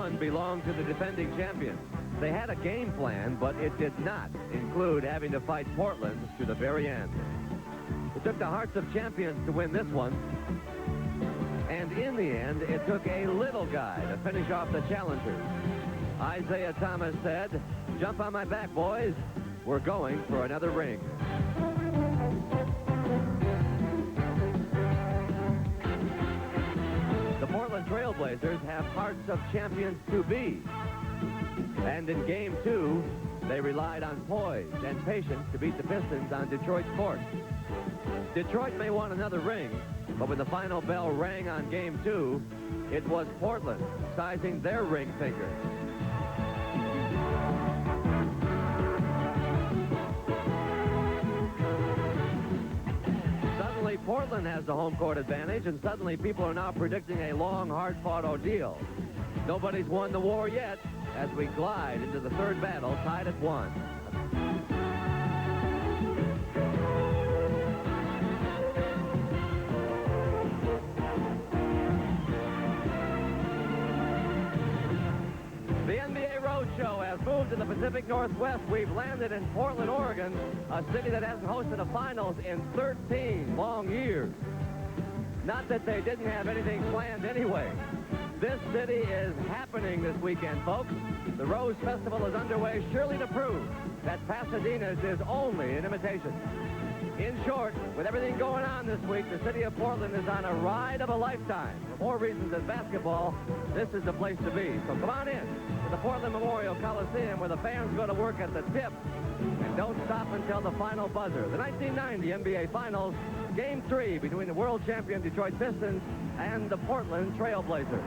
one belonged to the defending champions. They had a game plan, but it did not include having to fight Portland to the very end. It took the hearts of champions to win this one. And in the end, it took a little guy to finish off the challengers. Isaiah Thomas said, "Jump on my back, boys. We're going for another ring." The Portland Trail Blazers have hearts of champions to be. And in Game 2, they relied on poise and patience to beat the Pistons on Detroit's court. Detroit may want another ring, but when the final bell rang on Game 2, it was Portland sizing their ring finger. Suddenly, Portland has the home court advantage, and suddenly people are now predicting a long, hard-fought ordeal. Nobody's won the war yet as we glide into the third battle, tied at 1. The NBA Roadshow has moved to the Pacific Northwest. We've landed in Portland, Oregon, a city that hasn't hosted a finals in 13 long years. Not that they didn't have anything planned anyway. This city is happening this weekend, folks. The Rose Festival is underway, surely to prove that Pasadena's is only an imitation. In short, with everything going on this week, the city of Portland is on a ride of a lifetime. For more reasons than basketball, this is the place to be. So come on in to the Portland Memorial Coliseum, where the fans go to work at the tip and don't stop until the final buzzer. The 1990 NBA Finals, Game 3 between the world champion Detroit Pistons and the Portland Trail Blazers.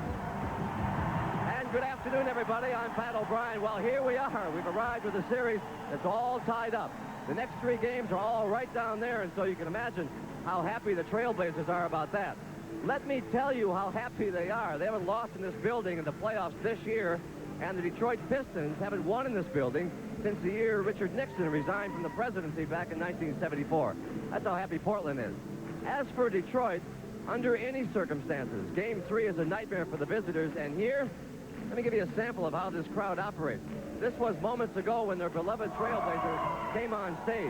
And good afternoon, everybody. I'm Pat O'Brien. Well, here we are. We've arrived with a series that's all tied up. The next 3 games are all right down there, and so you can imagine how happy the Trailblazers are about that. Let me tell you how happy they are. They haven't lost in this building in the playoffs this year, and the Detroit Pistons haven't won in this building since the year Richard Nixon resigned from the presidency back in 1974. That's how happy Portland is. As for Detroit, under any circumstances, Game 3 is a nightmare for the visitors, and here, let me give you a sample of how this crowd operates. This was moments ago when their beloved Trailblazers came on stage.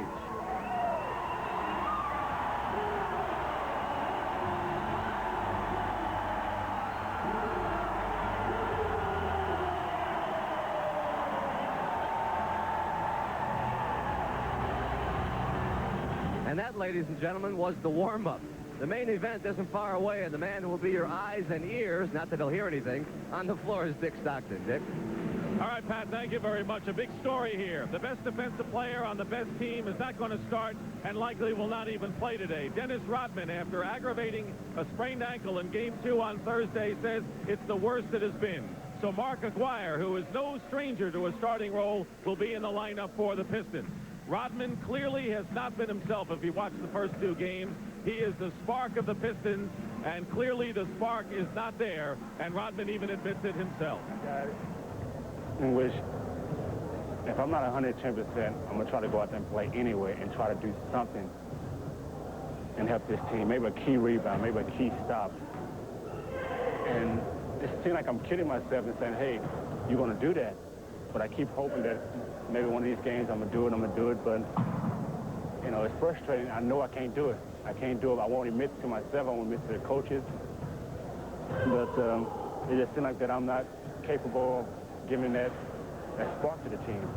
And that, ladies and gentlemen, was the warm-up. The main event isn't far away, and the man who will be your eyes and ears, not that he'll hear anything, on the floor is Dick Stockton. Dick? All right, Pat, thank you very much. A big story here. The best defensive player on the best team is not going to start and likely will not even play today. Dennis Rodman, after aggravating a sprained ankle in Game 2 on Thursday, says it's the worst it has been. So Mark Aguirre, who is no stranger to a starting role, will be in the lineup for the Pistons. Rodman clearly has not been himself if you watch the first 2 games. He is the spark of the Pistons, and clearly the spark is not there, and Rodman even admits it himself. In which, if I'm not 110%, I'm going to try to go out there and play anyway and try to do something and help this team. Maybe a key rebound, maybe a key stop. And it seems like I'm kidding myself and saying, hey, you're going to do that. But I keep hoping that maybe one of these games I'm going to do it. But, you know, it's frustrating. I know I can't do it. I can't do it. I won't admit to myself. I won't admit to the coaches. But it just seems like that I'm not capable of giving that spark to the team.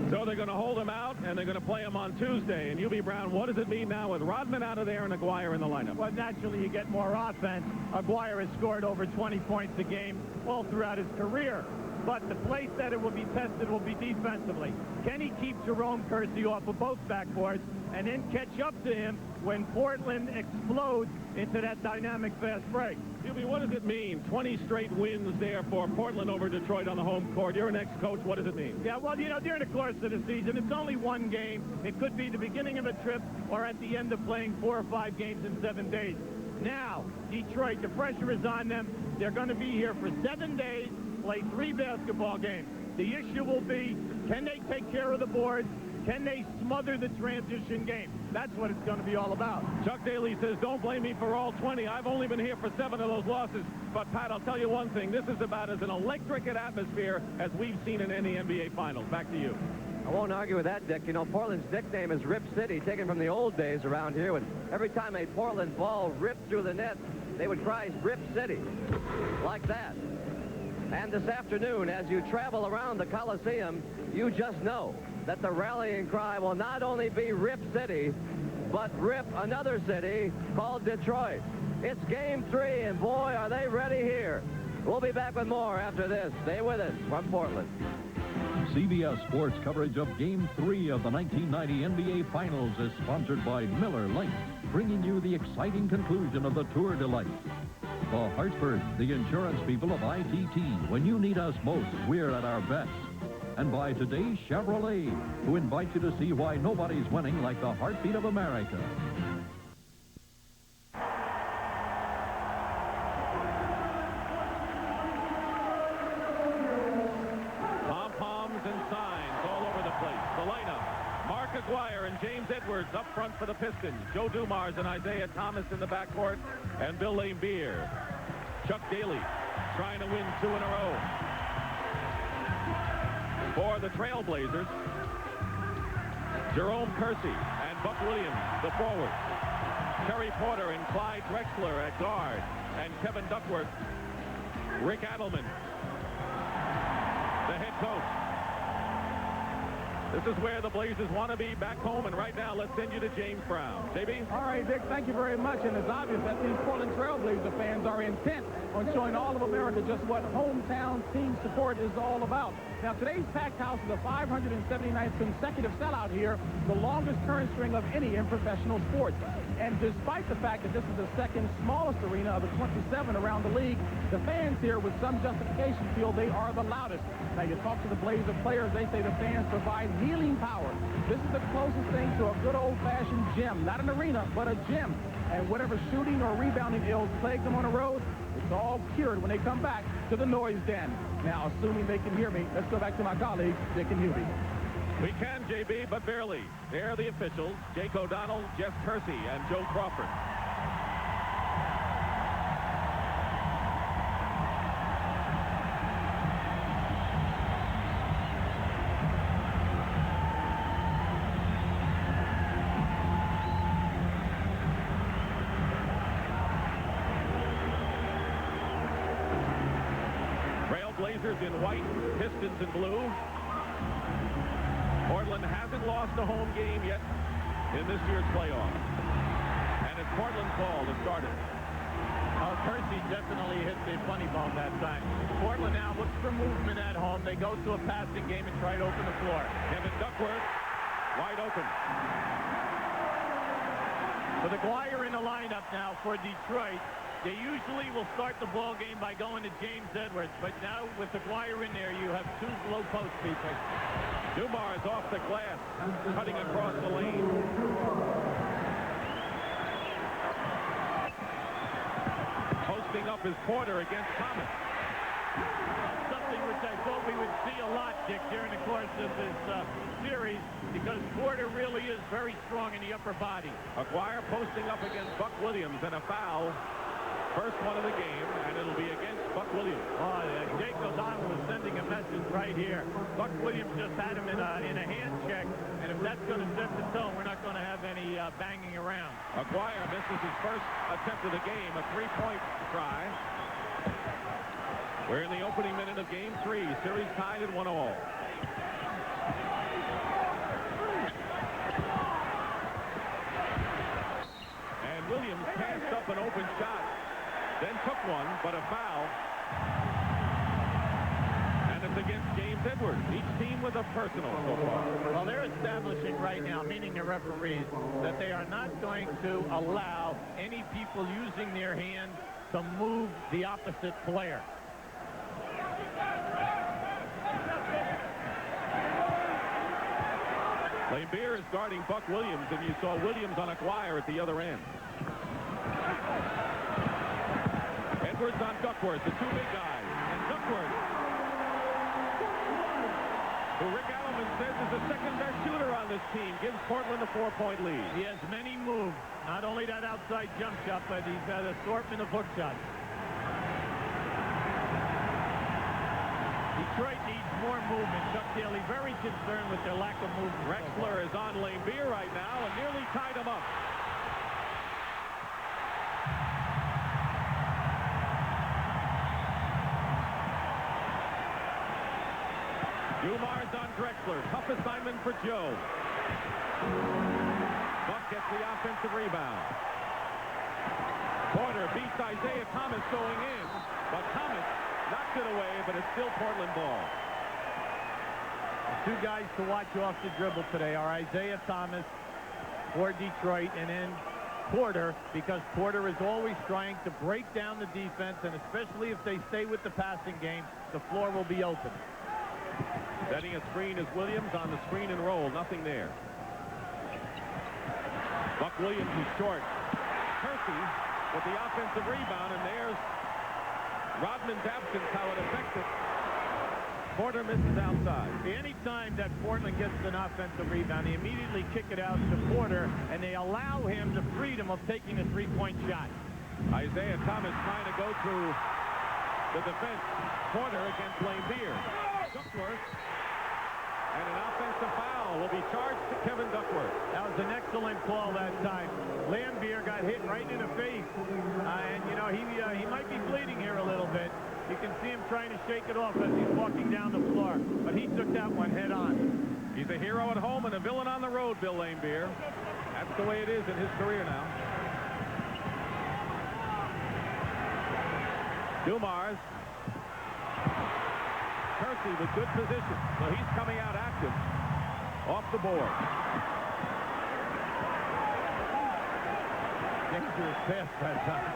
So they're going to hold him out, and they're going to play him on Tuesday. And UB Brown, what does it mean now with Rodman out of there and Aguirre in the lineup? Well, naturally, you get more offense. Aguirre has scored over 20 points a game all throughout his career. But the place that it will be tested will be defensively. Can he keep Jerome Kersey off of both backboards and then catch up to him when Portland explodes into that dynamic fast break? UB, what does it mean? 20 straight wins there for Portland over Detroit on the home court. You're an ex-coach. What does it mean? Yeah, well, you know, during the course of the season, it's only one game. It could be the beginning of a trip or at the end of playing 4 or 5 games in 7 days. Now, Detroit, the pressure is on them. They're going to be here for 7 days, play 3 basketball games. The issue will be, can they take care of the boards? Can they smother the transition game? That's what it's going to be all about. Chuck Daly says, don't blame me for all 20. I've only been here for 7 of those losses. But, Pat, I'll tell you one thing. This is about as an electric an atmosphere as we've seen in any NBA Finals. Back to you. I won't argue with that, Dick. You know, Portland's nickname is Rip City, taken from the old days around here. When every time a Portland ball ripped through the net, they would cry, Rip City, like that. And this afternoon, as you travel around the Coliseum, you just know that the rallying cry will not only be Rip City, but rip another city called Detroit. It's Game 3, and boy, are they ready here. We'll be back with more after this. Stay with us from Portland. CBS Sports coverage of Game 3 of the 1990 NBA Finals is sponsored by Miller Lite, bringing you the exciting conclusion of the Tour de Life. The Hartford, the insurance people of ITT. When you need us most, we're at our best. And by today's Chevrolet, who invite you to see why nobody's winning like the heartbeat of America. Pom-poms and signs all over the place. The lineup: Mark Aguirre and James Edwards up front for the Pistons. Joe Dumars and Isaiah Thomas in the backcourt, and Bill Laimbeer. Chuck Daly trying to win 2 in a row. For the Trailblazers, Jerome Kersey and Buck Williams, the forwards. Terry Porter and Clyde Drexler at guard. And Kevin Duckworth, Rick Adelman, the head coach. This is where the Blazers want to be, back home, and right now let's send you to James Brown. JB? All right, Dick, thank you very much. And it's obvious that these Portland Trailblazer fans are intent on showing all of America just what hometown team support is all about. Now, today's packed house is the 579th consecutive sellout here, the longest current string of any in professional sports. And despite the fact that this is the second smallest arena of the 27 around the league, the fans here, with some justification, feel they are the loudest. Now, you talk to the Blazer players, they say the fans provide healing power. This is the closest thing to a good old-fashioned gym. Not an arena, but a gym. And whatever shooting or rebounding ills plague them on the road, it's all cured when they come back to the noise den. Now, assuming they can hear me, let's go back to my colleagues, Dick and Hubie. We can, JB, but barely. There are the officials: Jake O'Donnell, Jeff Kersey, and Joe Crawford. Trailblazers in white, Pistons in blue. Portland hasn't lost a home game yet in this year's playoff. And it's Portland's ball to start it. Kersey definitely hit the funny bone that time. Portland now looks for movement at home. They go to a passing game and try to open the floor. Kevin Duckworth, wide open. With Aguirre in the lineup now for Detroit, they usually will start the ball game by going to James Edwards, but now with Aguirre in there, you have 2 low post people. Dumars off the glass, cutting across the lane. Posting up is Porter against Thomas. Something which I thought we would see a lot, Dick, during the course of this series, because Porter really is very strong in the upper body. Aguirre posting up against Buck Williams, and a foul. First one of the game, and it'll be against Buck Williams. Jake O'Donnell was sending a message right here. Buck Williams just had him in a hand check, and if that's going to set the tone, we're not going to have any banging around. Aguirre misses his first attempt of the game, a 3-point try. We're in the opening minute of Game 3. Series tied at 1-all. And Williams passed up an open shot, then took one, but a foul. And it's against James Edwards. Each team with a personal so far. Well, they're establishing right now, meaning the referees, that they are not going to allow any people using their hands to move the opposite player. Laimbeer is guarding Buck Williams, and you saw Williams on Aguirre at the other end. Edwards on Duckworth, the 2 big guys. And Duckworth, who Rick Adelman says is the second-best shooter on this team. Gives Portland a 4-point lead. He has many moves. Not only that outside jump shot, but he's got an assortment of hook shots. Detroit needs more movement. Chuck Daly very concerned with their lack of movement. Drexler is on Lane Beer right now and nearly tied him up. Dumars on Drexler. Tough assignment for Joe. Buck gets the offensive rebound. Porter beats Isaiah Thomas going in, but Thomas knocks it away, but it's still Portland ball. Two guys to watch off the dribble today are Isaiah Thomas for Detroit and then Porter, because Porter is always trying to break down the defense, and especially if they stay with the passing game, the floor will be open. Setting a screen is Williams on the screen and roll. Nothing there. Buck Williams is short. Kersey with the offensive rebound, and there's Rodman's absence, how it affects it. Porter misses outside. Anytime that Portland gets an offensive rebound, they immediately kick it out to Porter, and they allow him the freedom of taking a three-point shot. Isaiah Thomas trying to go through the defense. Porter against Lane Beer. Duckworth. And an offensive foul will be charged to Kevin Duckworth. That was an excellent call that time. Lambier got hit right in the face. And, you know, he might be bleeding here a little bit. You can see him trying to shake it off as he's walking down the floor. But he took that one head on. He's a hero at home and a villain on the road, Bill Lambier. That's the way it is in his career now. Dumars. Kersey with good position. So he's coming out active. Off the board. Dangerous pass that time.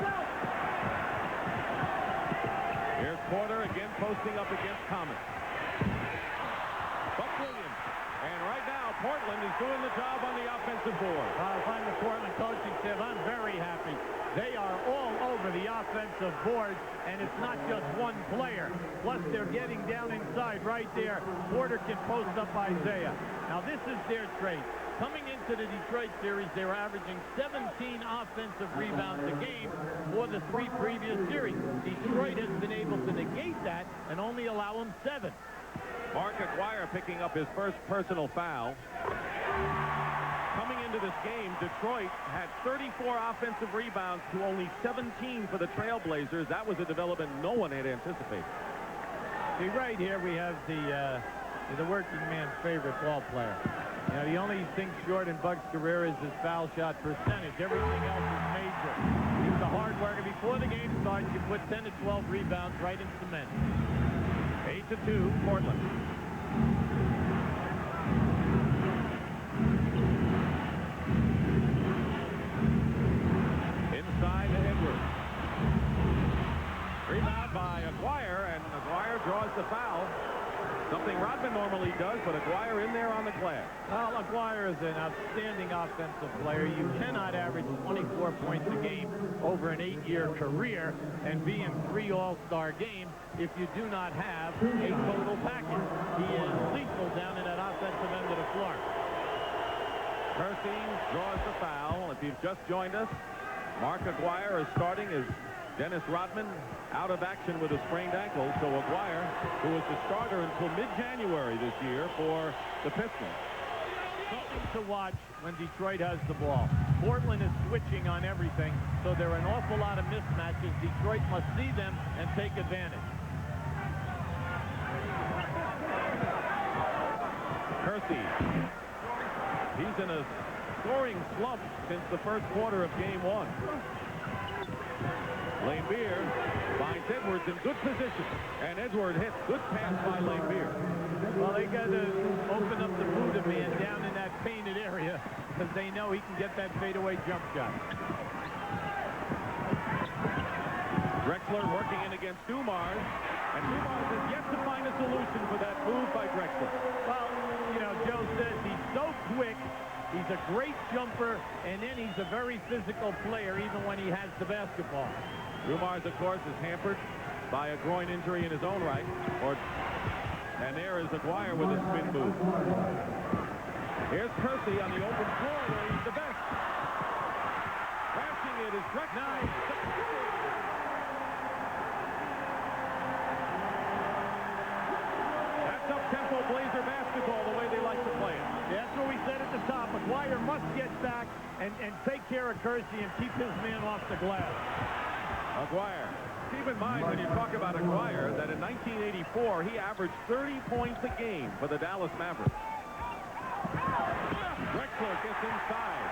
Here's Porter again posting up against Thomas. Buck Williams. And right now, Portland is doing the job on the offensive board. If I'm the Portland coaching staff, I'm very happy. They are all over the offensive board, and it's not just one player. Plus, they're getting down inside right there. Porter can post up Isaiah. Now, this is their trait. Coming into the Detroit series, they were averaging 17 offensive rebounds a game for the 3 previous series. Detroit has been able to negate that and only allow them 7. Mark Aguirre picking up his first personal foul. Coming into this game, Detroit had 34 offensive rebounds to only 17 for the Trailblazers. That was a development no one had anticipated. See, right here we have the working man's favorite ball player. You know, the only thing short in Buck's career is his foul shot percentage. Everything else is major. He's a hard worker. Before the game starts, you put 10 to 12 rebounds right in cement. 8-2, Portland. Inside to Edwards. Rebound by Aguirre, and Aguirre draws the foul. Something Rodman normally does, but Aguirre in there on the glass. Well, Aguirre is an outstanding offensive player. You cannot average 24 points a game over an 8-year career and be in 3 All-Star games if you do not have a total package. He is lethal down in that offensive end of the floor. Kersey draws the foul. If you've just joined us, Mark Aguirre is starting as Dennis Rodman out of action with a sprained ankle. So Aguirre, who was the starter until mid-January this year for the Pistons. Something to watch when Detroit has the ball. Portland is switching on everything, so there are an awful lot of mismatches. Detroit must see them and take advantage. Kersey. He's in a scoring slump since the first quarter of game 1. Lane Beer finds Edwards in good position, and Edwards hits. Good pass by Lane Beer. Well, they got to open up the Buddha man down in that painted area because they know he can get that fadeaway jump shot. Drexler working in against Dumars, and Dumars has yet to find a solution for that move by Drexler. Well, you know, Joe says he's so quick. He's a great jumper, and then he's a very physical player even when he has the basketball. Dumars, of course, is hampered by a groin injury in his own right. And And there is Aguirre with a spin move. Here's Kersey on the open floor where he's the best. Crashing it is Drexler. Nice. That's up-tempo Blazer basketball the way they like to play it. That's what we said at the top. Aguirre must get back and take care of Kersey and keep his man off the glass. Aguirre. Keep in mind when you talk about Aguirre that in 1984 he averaged 30 points a game for the Dallas Mavericks. Drexler gets inside,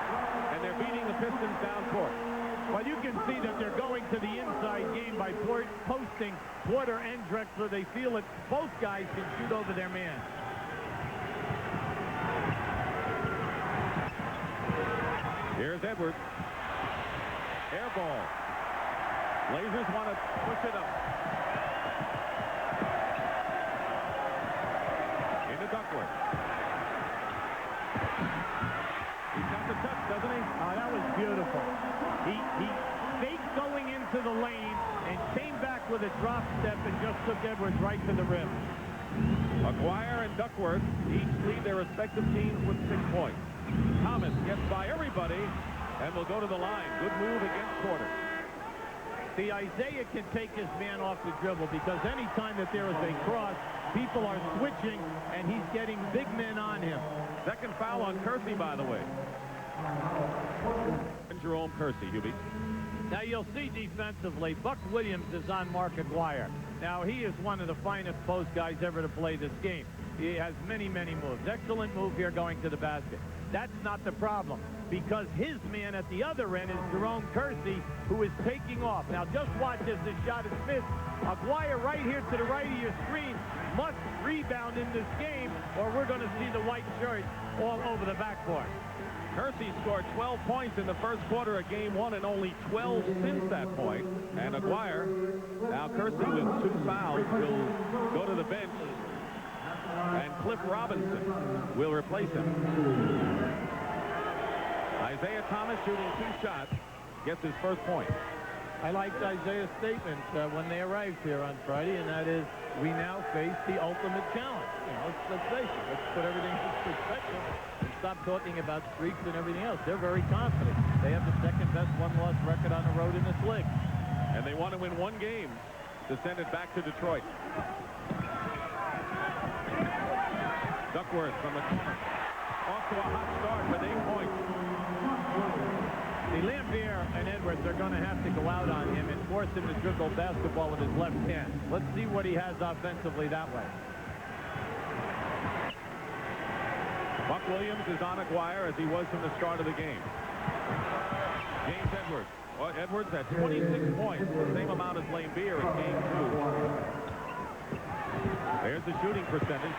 and they're beating the Pistons down court. Well, you can see that they're going to the inside game by posting Porter and Drexler. They feel that both guys can shoot over their man. Here's Edwards. Air ball. Blazers want to push it up. Into Duckworth. He's got the touch, doesn't he? Oh, that was beautiful. He faked going into the lane and came back with a drop step and just took Edwards right to the rim. Aguirre and Duckworth each lead their respective teams with 6 points. Thomas gets by everybody and will go to the line. Good move against Porter. See, Isaiah can take his man off the dribble because anytime that there is a cross, people are switching, and he's getting big men on him. Second foul on Kersey, by the way. And Jerome Kersey, Hubie. Now, you'll see defensively, Buck Williams is on Mark Aguirre. Now, he is one of the finest post guys ever to play this game. He has many, many moves. Excellent move here going to the basket. That's not the problem, because his man at the other end is Jerome Kersey, who is taking off. Now, just watch as this shot is missed. Aguirre right here to the right of your screen must rebound in this game, or we're going to see the white shirt all over the backboard. Kersey scored 12 points in the first quarter of game 1 and only 12 since that point. And Aguirre, now Kersey with 2 fouls, will go to the bench, and Cliff Robinson will replace him. Isaiah Thomas shooting 2 shots, gets his first point. I liked Isaiah's statement when they arrived here on Friday, and that is, we now face the ultimate challenge. You know, let's face it. Let's put everything in perspective and stop talking about streaks and everything else. They're very confident. They have the second-best one-loss record on the road in this league. And they want to win 1 game to send it back to Detroit. Duckworth from the corner. Off to a hot start with 8 points. The Lambier and Edwards are going to have to go out on him and force him to dribble basketball with his left hand. Let's see what he has offensively that way. Buck Williams is on Aguirre as he was from the start of the game. James Edwards. Well, Edwards at 26 points, the same amount as Lambier in game 2. There's the shooting percentage.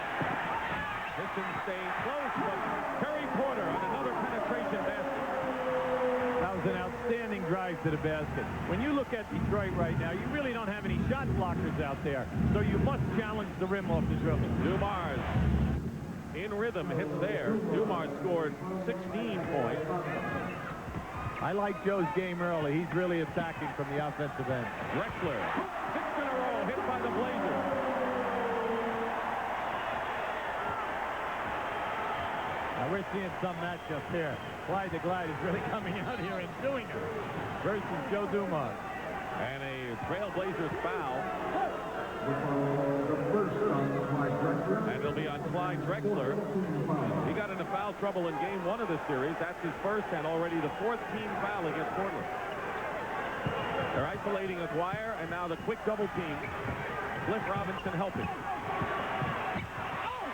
Pistons staying close, but Terry Porter on another penetration basket. That was an outstanding drive to the basket. When you look at Detroit right now, you really don't have any shot blockers out there, so you must challenge the rim off the dribble. Dumars in rhythm hits there. Dumars scored 16 points. I like Joe's game early. He's really attacking from the offensive end. Drexler, 6 in a row hit by the Blazers. Now we're seeing some matchups here. Clyde the Glide is really coming out here and doing it versus Joe Dumars. And a Trailblazers foul. And it'll be on Clyde Drexler. He got into foul trouble in game 1 of this series. That's his first and already the 4th team foul against Portland. They're isolating Aguirre, and now the quick double team. Cliff Robinson helping.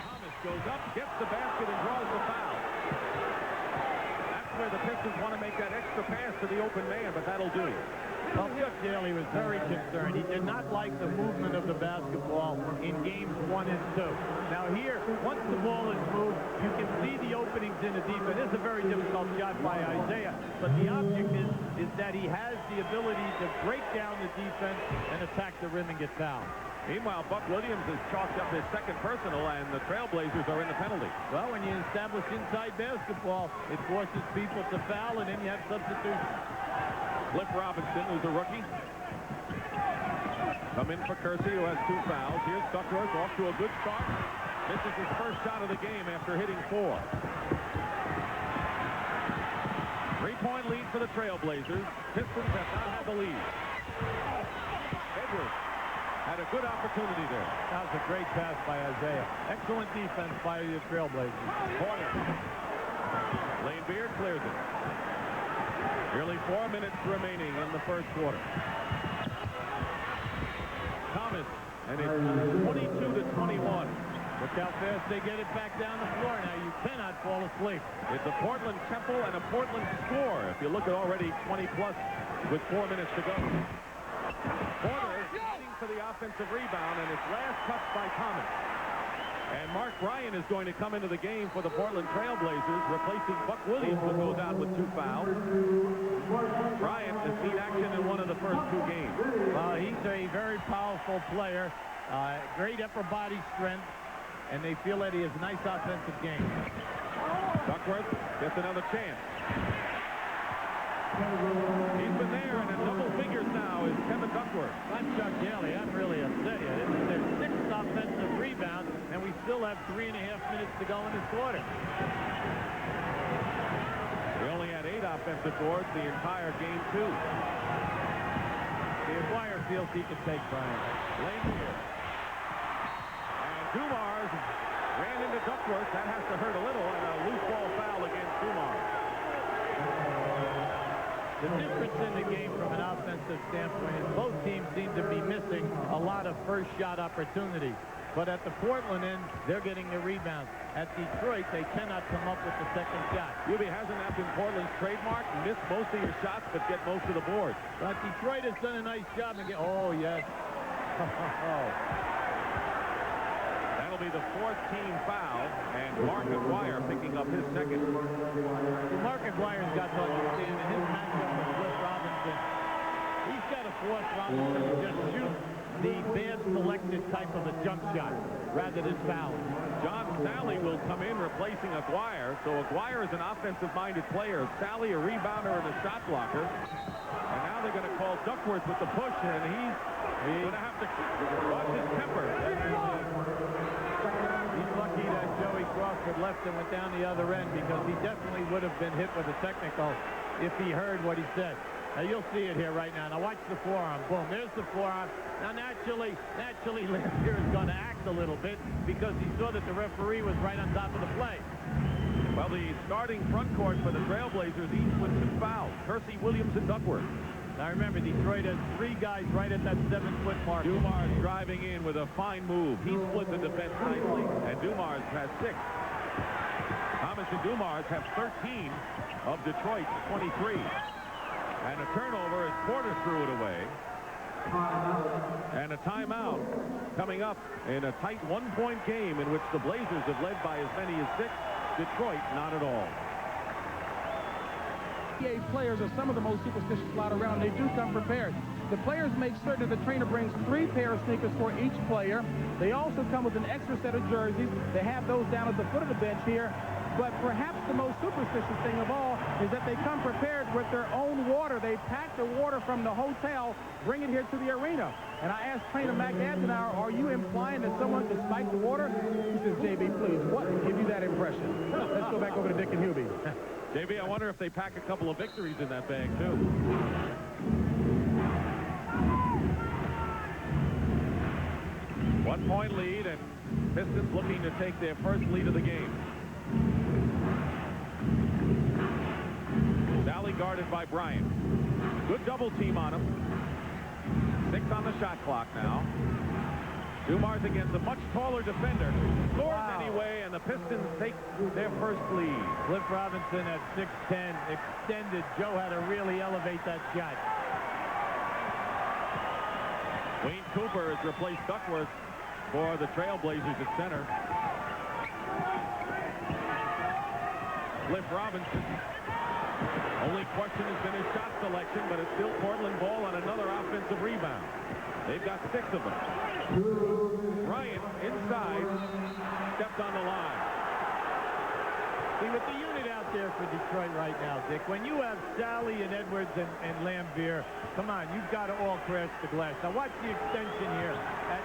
Thomas goes up, gets the basket, and draws the foul. That's where the Pistons want to make that extra pass to the open man, but that'll do. Well, Chuck Daly was very concerned. He did not like the movement of the basketball in games 1 and 2. Now here, once the ball is moved, you can see the openings in the defense. It's a very difficult shot by Isaiah, but the object is that he has the ability to break down the defense and attack the rim and get fouled. Meanwhile, Buck Williams has chalked up his second personal, and the Trailblazers are in the penalty. Well, when you establish inside basketball, it forces people to foul, and then you have substitutions. Cliff Robinson, who's a rookie. Come in for Kersey, who has 2 fouls. Here's Duckworth off to a good start. Misses his first shot of the game after hitting 4. 3-point lead for the Trailblazers. Pistons have not had the lead. Edwards had a good opportunity there. That was a great pass by Isaiah. Excellent defense by the Trailblazers. Corner. Lane Beard clears it. Nearly 4 minutes remaining in the first quarter. Thomas, and it's 22-21. Look how fast they get it back down the floor. Now you cannot fall asleep. It's a Portland tempo and a Portland score. If you look at already 20-plus with 4 minutes to go. Porter waiting for the offensive rebound, and it's last touch by Thomas. And Mark Bryant is going to come into the game for the Portland Trailblazers, replacing Buck Williams, who goes out with 2 fouls. Bryant has seen action in one of the first 2 games. He's a very powerful player, great upper body strength, and they feel that he has a nice offensive game. Duckworth gets another chance. He's been there, and in double figures now is Kevin Duckworth. I'm Chuck Daly. I'm really upset here. There's 6 offensive rebounds, and we still have 3.5 minutes to go in this quarter. We only had 8 offensive boards the entire game, too. The Aguirre feels he can take Bryant. Lane here. And Dumars ran into Duckworth. That has to hurt a little, and a loose ball foul against Dumars. The difference in the game from an offensive standpoint is both teams seem to be missing a lot of first shot opportunities. But at the Portland end, they're getting the rebounds. At Detroit, they cannot come up with the second shot. Yubi, hasn't that been Portland's trademark? Miss most of your shots, but get most of the boards. But Detroit has done a nice job. Oh, yes. That'll be the 4th team foul, and Mark Aguirre picking up his second. Mark Aguire's got to understand in his matchup with Cliff Robinson, he's got to force Robinson to just shoot the bad selected type of a jump shot rather than foul. John Sally will come in replacing Aguirre, so Aguirre is an offensive-minded player. Sally a rebounder and a shot blocker. And now they're going to call Duckworth with the push, and he's going to have to watch his temper. He's lucky that Joey Crawford left and went down the other end, because he definitely would have been hit with a technical if he heard what he said. Now you'll see it here right now. Now watch the forearm. Boom, there's the forearm. Now naturally Lampier is going to act a little bit because he saw that the referee was right on top of the play. Well, the starting front court for the Trailblazers, each with 2 fouls. Kersey, Williams, and Duckworth. Now remember, Detroit has 3 guys right at that 7-foot mark. Dumars driving in with a fine move. He split the defense nicely, and Dumars has 6. Thomas and Dumars have 13 of Detroit's 23. And a turnover as Porter threw it away. And a timeout coming up in a tight 1-point game in which the Blazers have led by as many as 6. Detroit, not at all. NBA players are some of the most superstitious lot around. They do come prepared. The players make certain that the trainer brings 3 pair of sneakers for each player. They also come with an extra set of jerseys. They have those down at the foot of the bench here. But perhaps the most superstitious thing of all is that they come prepared with their own water. They pack the water from the hotel, bring it here to the arena. And I asked trainer Mac Antonauer, are you implying that someone could spike the water? He says, JB, please, what would give you that impression? Let's go back over to Dick and Hubie. JB, I wonder if they pack a couple of victories in that bag, too. One-point lead, and Pistons looking to take their first lead of the game. Sally guarded by Bryant. Good double team on him. 6 on the shot clock now. Dumars against a much taller defender. Scores anyway, and the Pistons take their first lead. Cliff Robinson at 6'10", extended. Joe had to really elevate that shot. Wayne Cooper has replaced Duckworth for the Trailblazers at center. Cliff Robinson. Only question has been his shot selection, but it's still Portland ball on another offensive rebound. They've got 6 of them. Bryant inside, stepped on the line. See, with the unit out there for Detroit, Detroit right now, Dick. When you have Sally and Edwards and Lambier, come on, you've got to all crash the glass. Now watch the extension here.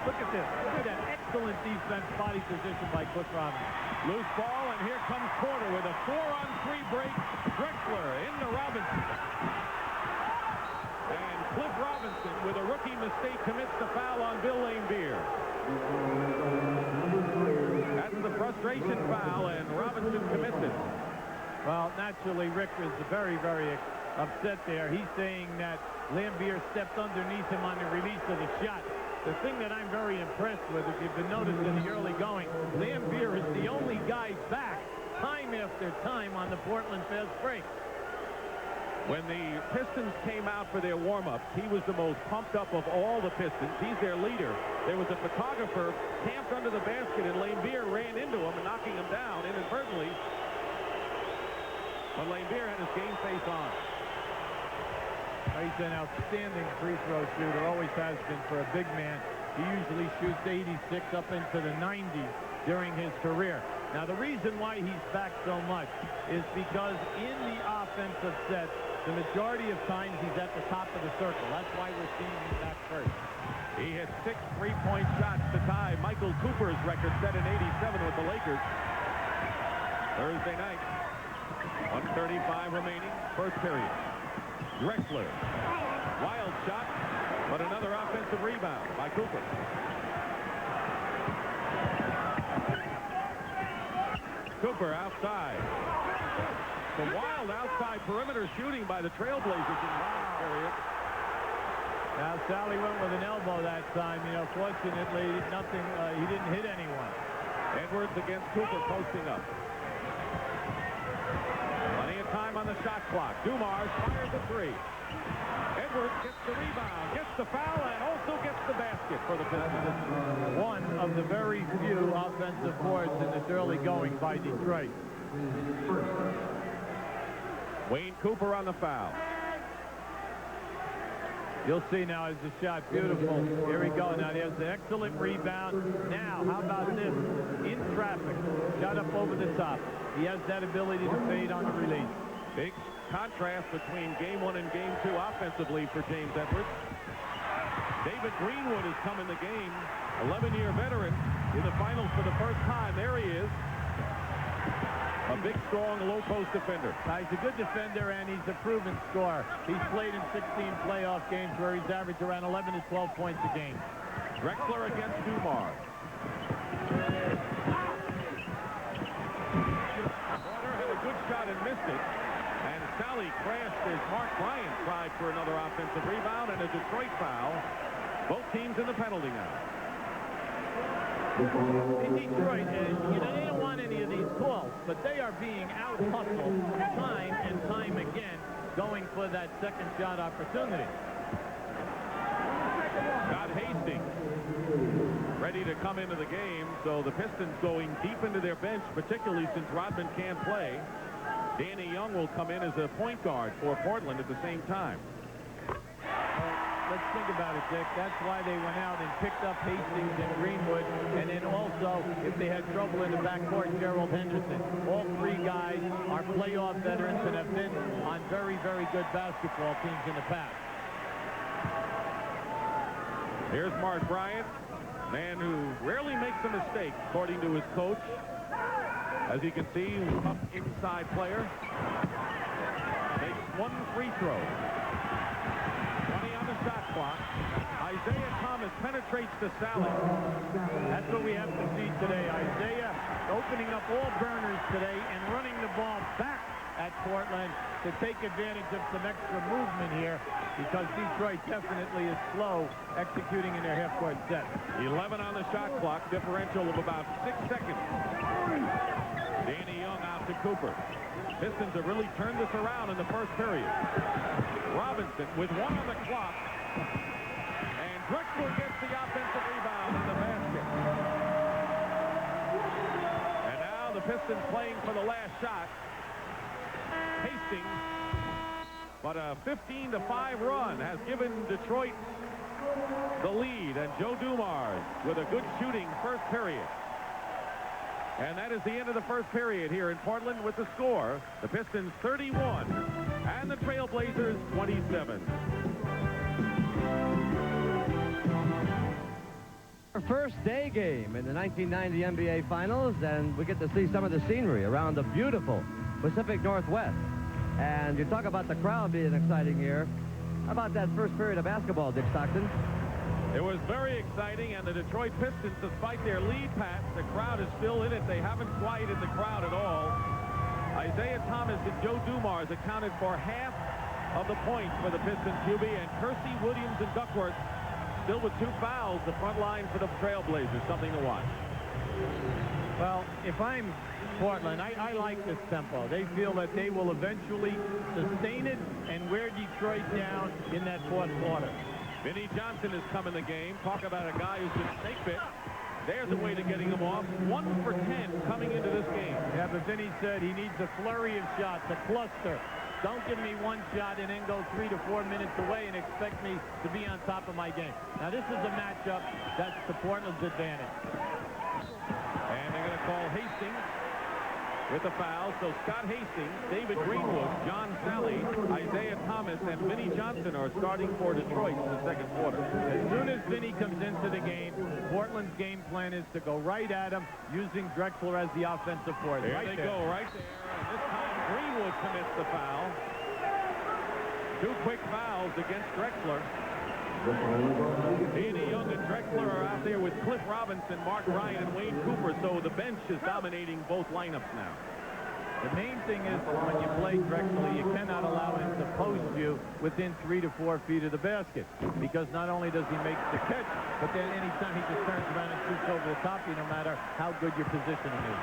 Look at this. Look at that excellent defense, body position by Cliff Robinson. Loose ball, and here comes Porter with a 4-on-3 break. Drexler into Robinson. And Cliff Robinson, with a rookie mistake, commits the foul on Bill Lambier. That's the frustration foul, and Robinson commits it. Well, naturally, Rick is very, very upset there. He's saying that Lambier stepped underneath him on the release of the shot. The thing that I'm very impressed with, if you've been noticing in the early going, Lambier is the only guy back time after time on the Portland fast break. When the Pistons came out for their warm-ups, he was the most pumped up of all the Pistons. He's their leader. There was a photographer camped under the basket, and Lambier ran into him and knocking him down inadvertently. But Lambier had his game face on. He's an outstanding free throw shooter, always has been for a big man. He usually shoots 86 up into the 90s during his career. Now, the reason why he's back so much is because in the offensive set, the majority of times he's at the top of the circle. That's why we're seeing him back first. He hit 6 3-point shots to tie Michael Cooper's record set in '87 with the Lakers. Thursday night, 1:35 remaining, first period. Drexler, wild shot, but another offensive rebound by Cooper. Cooper outside. Some wild outside perimeter shooting by the Trailblazers in the last period. Now, Sally went with an elbow that time. You know, fortunately, nothing. He didn't hit anyone. Edwards against Cooper posting up. Plenty of time on the shot clock. Dumars fires the three. Edwards gets the rebound, gets the foul, and also gets the basket for the Pistons. One of the very few offensive boards in this early going by Detroit. Wayne Cooper on the foul. You'll see now as the shot, beautiful. Here we go. Now there's an excellent rebound. Now, how about this? In traffic, shot up over the top. He has that ability to fade on the release. Big contrast between game 1 and game 2 offensively for James Edwards. David Greenwood has come in the game, 11-year veteran in the finals for the first time. There he is. A big, strong, low-post defender. He's a good defender, and he's a proven scorer. He's played in 16 playoff games where he's averaged around 11 to 12 points a game. Drexler against Dumars. Porter had a good shot and missed it. And Sally crashed as Mark Bryant tried for another offensive rebound and a Detroit foul. Both teams in the penalty now. In Detroit, they don't want any of these calls, but they are being out-hustled time and time again, going for that second shot opportunity. Scott Hastings ready to come into the game, so the Pistons going deep into their bench, particularly since Rodman can't play. Danny Young will come in as a point guard for Portland at the same time. Let's think about it, Dick. That's why they went out and picked up Hastings and Greenwood, and then also, if they had trouble in the backcourt, Gerald Henderson. All three guys are playoff veterans and have been on very, very good basketball teams in the past. Here's Mark Bryant, man who rarely makes a mistake, according to his coach. As you can see, tough inside player. Makes one free throw. 20 on the shot clock. Isaiah Thomas penetrates to Sally. That's what we have to see today. Isaiah opening up all burners today and running the ball back at Portland to take advantage of some extra movement here, because Detroit definitely is slow executing in their half-court set. 11 on the shot clock, differential of about 6 seconds. Danny Young out to Cooper. Pistons have really turned this around in the first period. Robinson with 1 on the clock. And Drexler gets the offensive rebound in the basket. And now the Pistons playing for the last shot. Hastings, but a 15-5 run has given Detroit the lead, and Joe Dumars with a good shooting first period. And that is the end of the first period here in Portland with the score. The Pistons 31 and the Trailblazers 27. Our first day game in the 1990 NBA Finals, and we get to see some of the scenery around the beautiful Pacific Northwest. And you talk about the crowd being exciting here. How about that first period of basketball, Dick Stockton? It was very exciting, and the Detroit Pistons, despite their lead pass, the crowd is still in it. They haven't quieted the crowd at all. Isaiah Thomas and Joe Dumars accounted for half of the points for the Pistons, QB, and Kersey, Williams, and Duckworth still with 2 fouls, the front line for the Trailblazers. Something to watch. Well, if I'm Portland, I like this tempo. They feel that they will eventually sustain it and wear Detroit down in that fourth quarter. Vinnie Johnson has come in the game. Talk about a guy who's been snake bit. There's a way to getting him off. 1 for 10 coming into this game. Yeah, but Vinnie said he needs a flurry of shots, a cluster. Don't give me 1 shot and then go 3 to 4 minutes away and expect me to be on top of my game. Now, this is a matchup that's to Portland's advantage. And they're going to call Hastings with the foul. So Scott Hastings, David Greenwood, John Sally, Isaiah Thomas, and Vinnie Johnson are starting for Detroit in the second quarter. As soon as Vinnie comes into the game, Portland's game plan is to go right at him using Drexler as the offensive force. There they go, right there. And this time Greenwood commits the foul. 2 quick fouls against Drexler. Danny Young and Drexler are out there with Cliff Robinson, Mark Ryan, and Wayne Cooper, so the bench is dominating both lineups now. The main thing is when you play Drexler, you cannot allow him to post you within 3 to 4 feet of the basket, because not only does he make the catch, but then anytime he just turns around and shoots over the top of you, no matter how good your positioning is.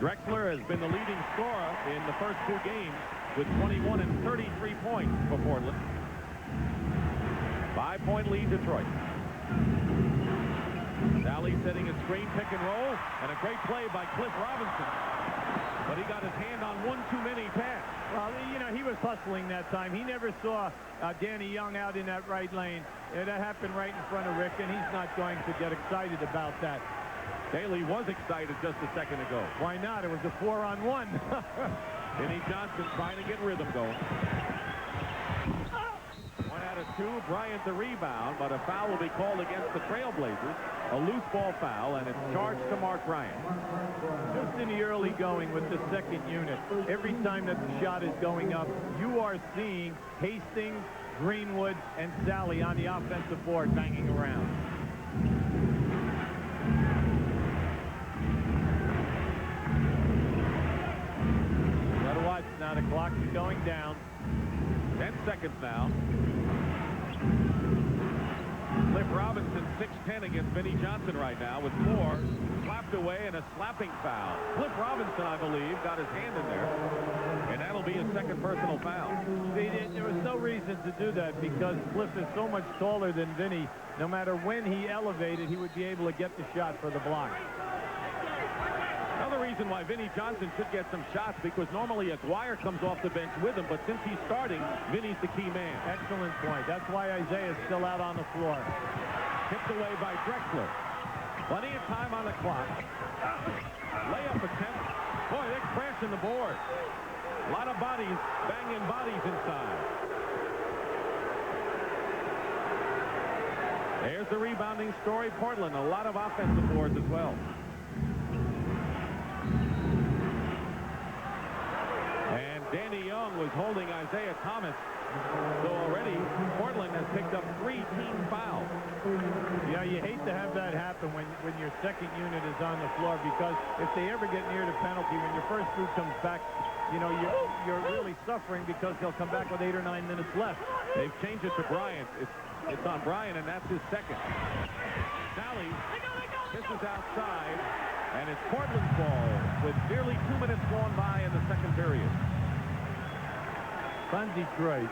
Drexler has been the leading scorer in the first 2 games with 21 and 33 points for Portland. 5-point lead, Detroit. Sally setting a screen pick and roll, and a great play by Cliff Robinson. But he got his hand on 1 too many pass. Well, you know, he was hustling that time. He never saw Danny Young out in that right lane. That happened right in front of Rick, and he's not going to get excited about that. Daly was excited just a second ago. Why not? It was a 4-on-1. Vinnie Johnson trying to get rhythm going. 1 out of 2. Bryant the rebound, but a foul will be called against the Trailblazers. A loose ball foul, and it's charged to Mark Bryant. Just in the early going with the second unit, every time that the shot is going up, you are seeing Hastings, Greenwood, and Sally on the offensive board banging around. Now the clock is going down. 10 seconds now. Cliff Robinson 6'10" against Vinnie Johnson right now with 4 slapped away and a slapping foul. Cliff Robinson, I believe, got his hand in there, and that'll be his second personal foul. There was no reason to do that because Cliff is so much taller than Vinnie. No matter when he elevated, he would be able to get the shot for the block. Another reason why Vinnie Johnson should get some shots, because normally Aguirre comes off the bench with him, but since he's starting, Vinnie's the key man. Excellent point. That's why Isaiah's still out on the floor. Tipped away by Drexler. Plenty of time on the clock. Layup attempt. Boy, they're crashing the board. A lot of bodies, banging bodies inside. There's the rebounding story. Portland, a lot of offensive boards as well. And Danny Young was holding Isaiah Thomas. So already, Portland has picked up 3 team fouls. Yeah, you hate to have that happen when your second unit is on the floor, because if they ever get near the penalty, when your first group comes back, you know, you're really suffering because they'll come back with 8 or 9 minutes left. They've changed it to Bryant. It's on Bryant, and that's his second. Sally kisses outside, and it's Portland's ball with nearly 2 minutes gone by in the second period. On Detroit,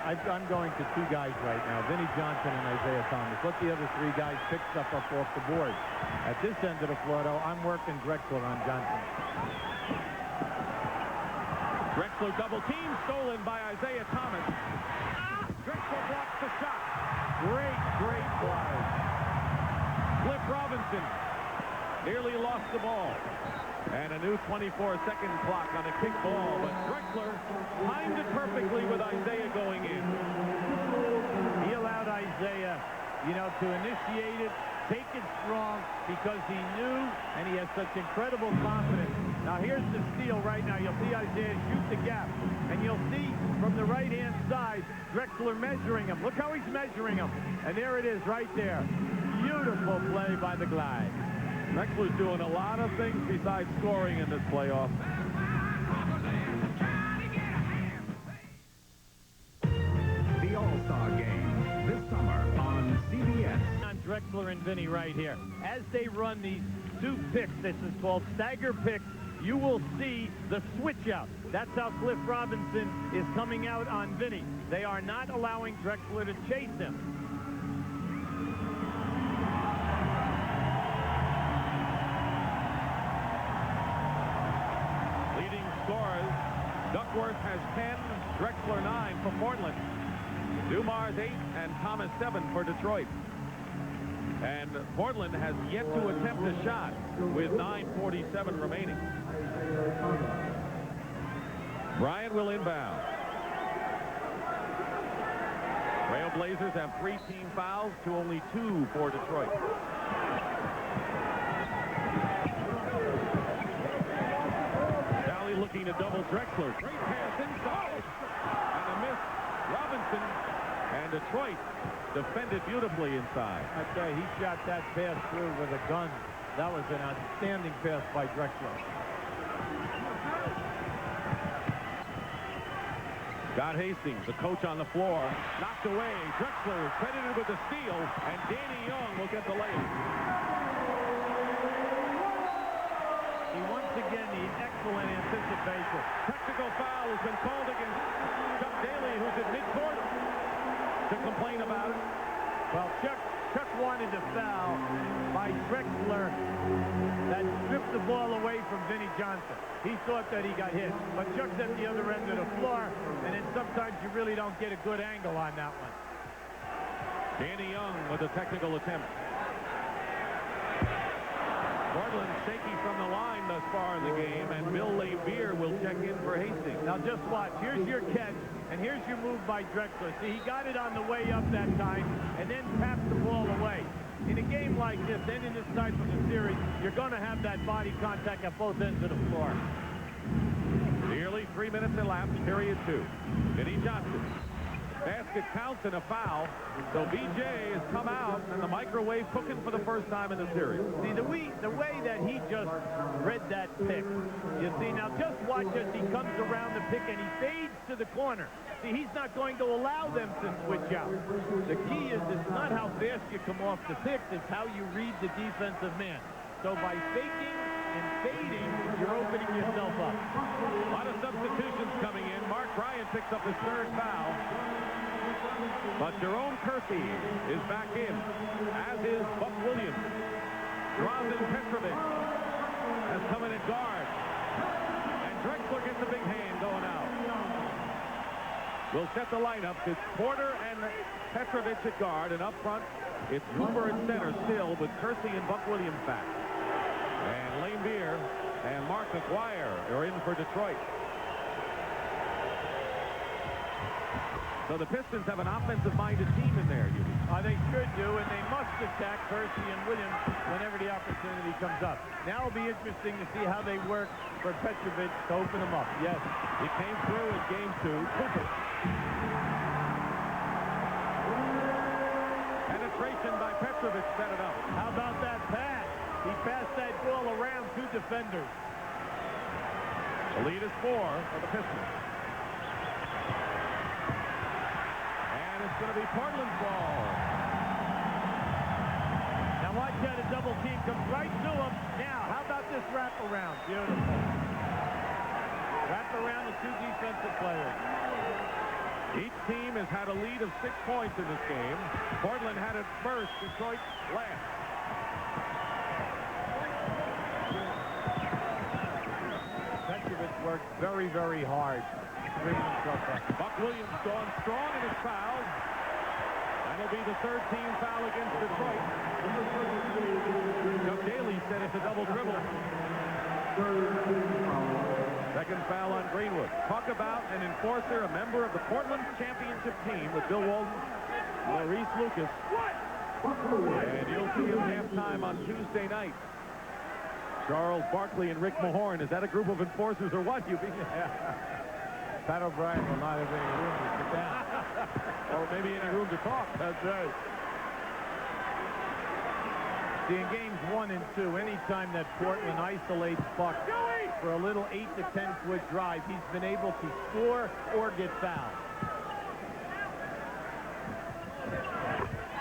I'm going to 2 guys right now, Vinnie Johnson and Isaiah Thomas. Let the other 3 guys pick stuff up off the board. At this end of the floor, though, I'm working Drexler on Johnson. Drexler double team, stolen by Isaiah Thomas. Drexler blocks the shot. Great play. Cliff Robinson nearly lost the ball. And a new 24-second clock on a kick ball, but Drexler timed it perfectly with Isaiah going in. He allowed Isaiah, to initiate it, take it strong, because he knew, and he has such incredible confidence. Now here's the steal right now. You'll see Isaiah shoot the gap, and you'll see from the right-hand side, Drexler measuring him. Look how he's measuring him. And there it is right there. Beautiful play by the Glide. Drexler's doing a lot of things besides scoring in this playoff. The All-Star Game this summer on CBS. On Drexler and Vinny right here. As they run these two picks, this is called stagger picks, you will see the switch out. That's how Cliff Robinson is coming out on Vinny. They are not allowing Drexler to chase him. Duckworth has 10, Drexler 9 for Portland. Dumars 8 and Thomas 7 for Detroit. And Portland has yet to attempt a shot with 9:47 remaining. Bryant will inbound. Trailblazers have 3 team fouls to only 2 for Detroit. Looking to double Drexler. Great pass inside. And a miss. Robinson and Detroit defended beautifully inside. I tell you, he shot that pass through with a gun. That was an outstanding pass by Drexler. Scott Hastings, the coach on the floor, knocked away. Drexler is credited with the steal, and Danny Young will get the layup. He once again needs excellent anticipation. Technical foul has been called against Chuck Daly, who's at midcourt, to complain about it. Well, Chuck wanted to foul by Drexler that stripped the ball away from Vinnie Johnson. He thought that he got hit, but Chuck's at the other end of the floor, and then sometimes you really don't get a good angle on that one. Danny Young with a technical attempt. Portland shaky from the line thus far in the game, and Bill Laimbeer will check in for Hastings. Now just watch. Here's your catch, and here's your move by Drexler. See, he got it on the way up that time, and then tapped the ball away. In a game like this, and in this type of a series, you're going to have that body contact at both ends of the floor. Nearly 3 minutes elapsed, period 2. Vinnie Johnson. Basket counts and a foul. So BJ has come out and the microwave cooking for the first time in the series. See, the way that he just read that pick, you see, now just watch as he comes around the pick and he fades to the corner. See, he's not going to allow them to switch out. The key is it's not how fast you come off the pick, it's how you read the defensive man. So by faking and fading, you're opening yourself up. A lot of substitutions coming in. Mark Bryant picks up his 3rd foul. But Jerome Kersey is back in, as is Buck Williams. Drazen Petrovic has come in at guard. And Drexler gets a big hand going out. We'll set the lineup. It's Porter and Petrovic at guard, and up front, it's Hoover at center still, with Kersey and Buck Williams back. And Laimbeer and Mark McGuire are in for Detroit. So the Pistons have an offensive-minded team in there, Hubie. They should do, and they must attack Kersey and Williams whenever the opportunity comes up. Now it'll be interesting to see how they work for Petrovic to open them up. Yes. He came through in Game 2. Cooper. Penetration by Petrovic set it up. How about that pass? He passed that ball around 2 defenders. The lead is 4 for the Pistons. It's going to be Portland's ball. Now watch that, a double team comes right to him. Now, how about this wraparound? Beautiful. Wrap around the 2 defensive players. Each team has had a lead of 6 points in this game. Portland had it first, Detroit last. Petrovic worked very, very hard. Buck Williams going strong in his foul. That'll be the third team foul against Detroit. Chuck Daly said it's a double dribble. Second foul on Greenwood. Talk about an enforcer, a member of the Portland championship team with Bill Walton, Maurice Lucas. And you'll see him halftime on Tuesday night. Charles Barkley and Rick Mahorn. Is that a group of enforcers or what, you Pat O'Brien will not have any room to sit down. Or maybe any room to talk. That's right. See, in games 1 and 2, anytime that Portland isolates Buck for a little 8 to 10 foot drive, he's been able to score or get fouled.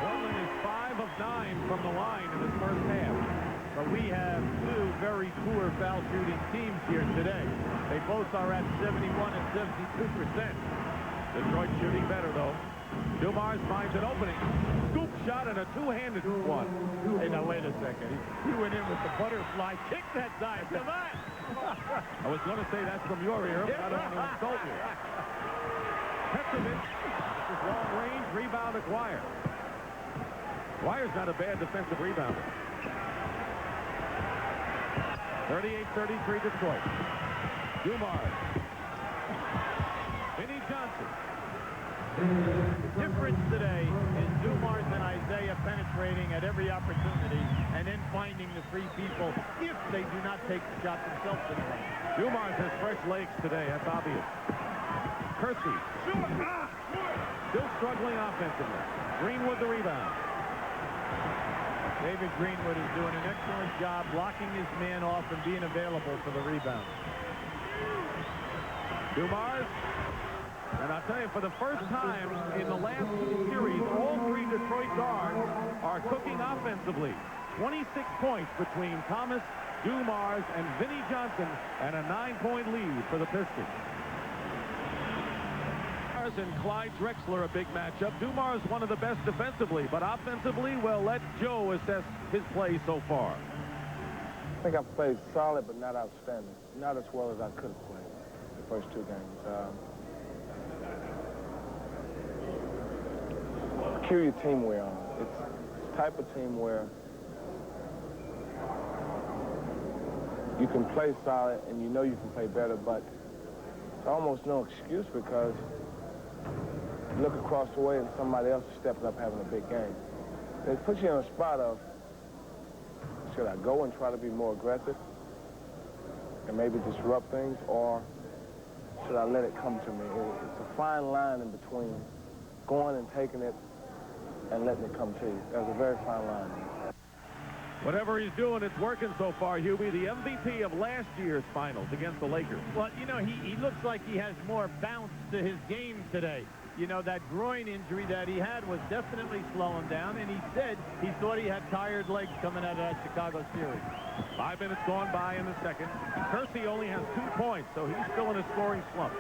Portland is 5 of 9 from the line in this first half. But we have two very poor foul shooting teams here today. They both are at 71 and 72%. Detroit shooting better, though. Dumars finds an opening. Scoop shot and a two-handed one. Hey, now, wait a second. He went in with the butterfly kick that time. Come on. I was going to say that's from your ear, but I don't want to insult you. Petrovic. This is long range. Rebound acquired. Dwyer's not a bad defensive rebounder. 38-33 Detroit. Dumars. Vinnie Johnson. The difference today is Dumars and Isaiah penetrating at every opportunity and then finding the free people if they do not take the shot themselves in the lane. Dumars has fresh legs today. That's obvious. Kersey. Still struggling offensively. Greenwood the rebound. David Greenwood is doing an excellent job blocking his man off and being available for the rebound. Dumars. And I'll tell you, for the first time in the last series, all three Detroit guards are cooking offensively. 26 points between Thomas, Dumars, and Vinnie Johnson, and a 9-point lead for the Pistons. Dumars and Clyde Drexler, a big matchup. Dumars one of the best defensively, but offensively, well, let Joe assess his play so far. I think I played solid, but not outstanding. Not as well as I could have played the first two games. Peculiar team we're on. It's the type of team where you can play solid and you know you can play better, but it's almost no excuse because you look across the way and somebody else is stepping up having a big game. It puts you in a spot of, should I go and try to be more aggressive and maybe disrupt things, or should I let it come to me? It's a fine line in between going and taking it and letting it come to you. There's a very fine line. Whatever he's doing, it's working so far, Hubie. The MVP of last year's finals against the Lakers. Well, you know, he looks like he has more bounce to his game today. You know, that groin injury that he had was definitely slowing down, and he said he thought he had tired legs coming out of that Chicago series. 5 minutes gone by in the second. Kersey only has 2 points, so he's still in a scoring slump.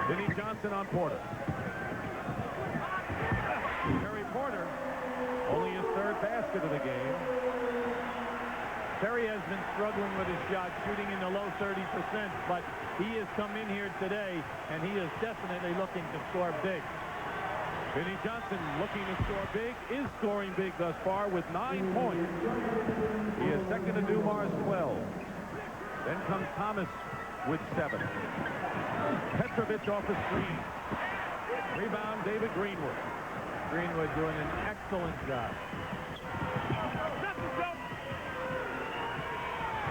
Vinnie Johnson on Porter. Terry Porter, only his third basket of the game. Terry has been struggling with his shot, shooting in the low 30%, but he has come in here today, and he is definitely looking to score big. Vinnie Johnson looking to score big, is scoring big thus far with 9 points. He is second to Dumars, 12. Then comes Thomas with 7. Petrovic off the screen. Rebound, David Greenwood. Greenwood doing an excellent job.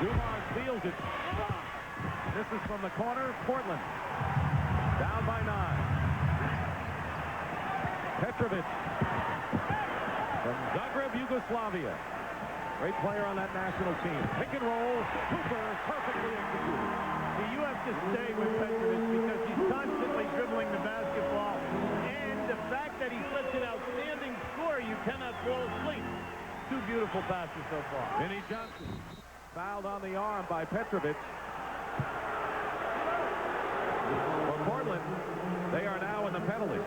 Dumars fields it. This is from the corner, Portland. Down by 9. Petrovic from Zagreb, Yugoslavia. Great player on that national team. Pick and roll. Cooper perfectly executed. See, you have to stay with Petrovic because he's constantly dribbling the basketball. And the fact that he's such an outstanding scorer, you cannot fall asleep. 2 beautiful passes so far. Vinnie Johnson fouled on the arm by Petrovic. For Portland, they are now in the penalty.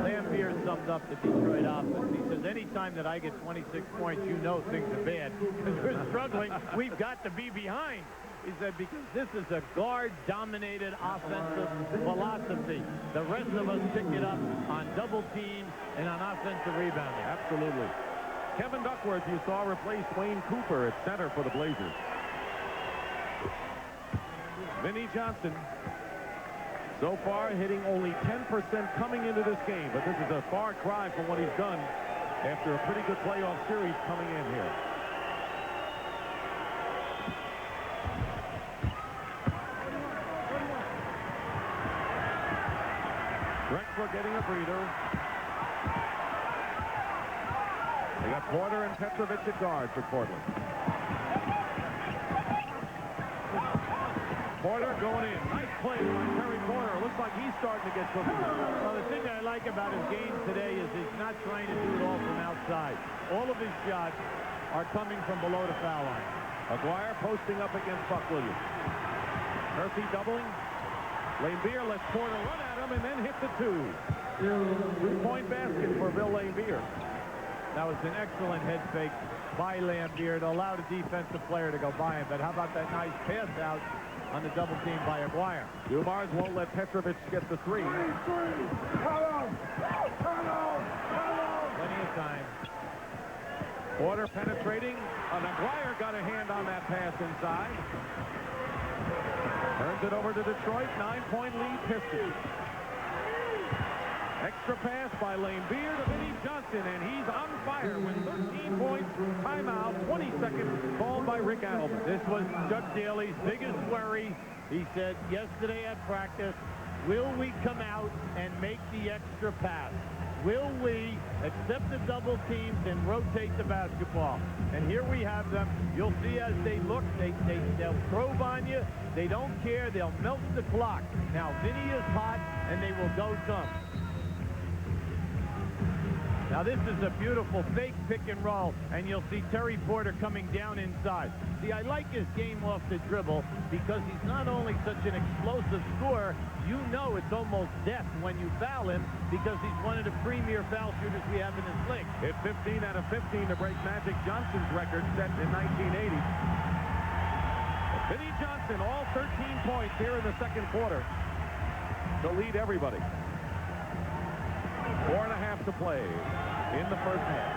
Lampier summed up the Detroit offense. He says, anytime that I get 26 points, you know things are bad. Because we're struggling, we've got to be behind. He said, because this is a guard-dominated offensive philosophy. The rest of us pick it up on double teams and on offensive rebounding. Absolutely. Kevin Duckworth, you saw, replaced Wayne Cooper at center for the Blazers. Vinnie Johnson, so far hitting only 10% coming into this game, but this is a far cry from what he's done after a pretty good playoff series coming in here. Drexler getting a breather. They got Porter and Petrovic at guard for Portland. Porter going in. Nice play by Terry Porter. Looks like he's starting to get cooking. Well, the thing I like about his game today is he's not trying to do it all from outside. All of his shots are coming from below the foul line. Aguirre posting up against Buck Williams. Murphy doubling. Laimbeer lets Porter run at him and then hit the two. Two-point basket for Bill Laimbeer. That was an excellent head fake by Laimbeer to allow the defensive player to go by him. But how about that nice pass out on the double team by Aguirre? Dumars won't let Petrovic get the three. Plenty of time. Porter penetrating. Aguirre got a hand on that pass inside. Turns it over to Detroit. 9-point lead Pistons. Extra pass by Laimbeer to Vinnie Johnson, and he's on fire with 13 points. Timeout, 20 seconds, called by Rick Adelman. This was Chuck Daly's biggest worry. He said yesterday at practice, will we come out and make the extra pass? Will we accept the double teams and rotate the basketball? And here we have them. You'll see as they look, they'll probe on you. They don't care. They'll melt the clock. Now, Vinnie is hot, and they will go some. Now, this is a beautiful fake pick and roll, and you'll see Terry Porter coming down inside. See, I like his game off the dribble because he's not only such an explosive scorer, you know it's almost death when you foul him because he's one of the premier foul shooters we have in this league. Hit 15 out of 15 to break Magic Johnson's record set in 1980. Vinnie Johnson, all 13 points here in the second quarter to lead everybody. 4.5 to play in the first half.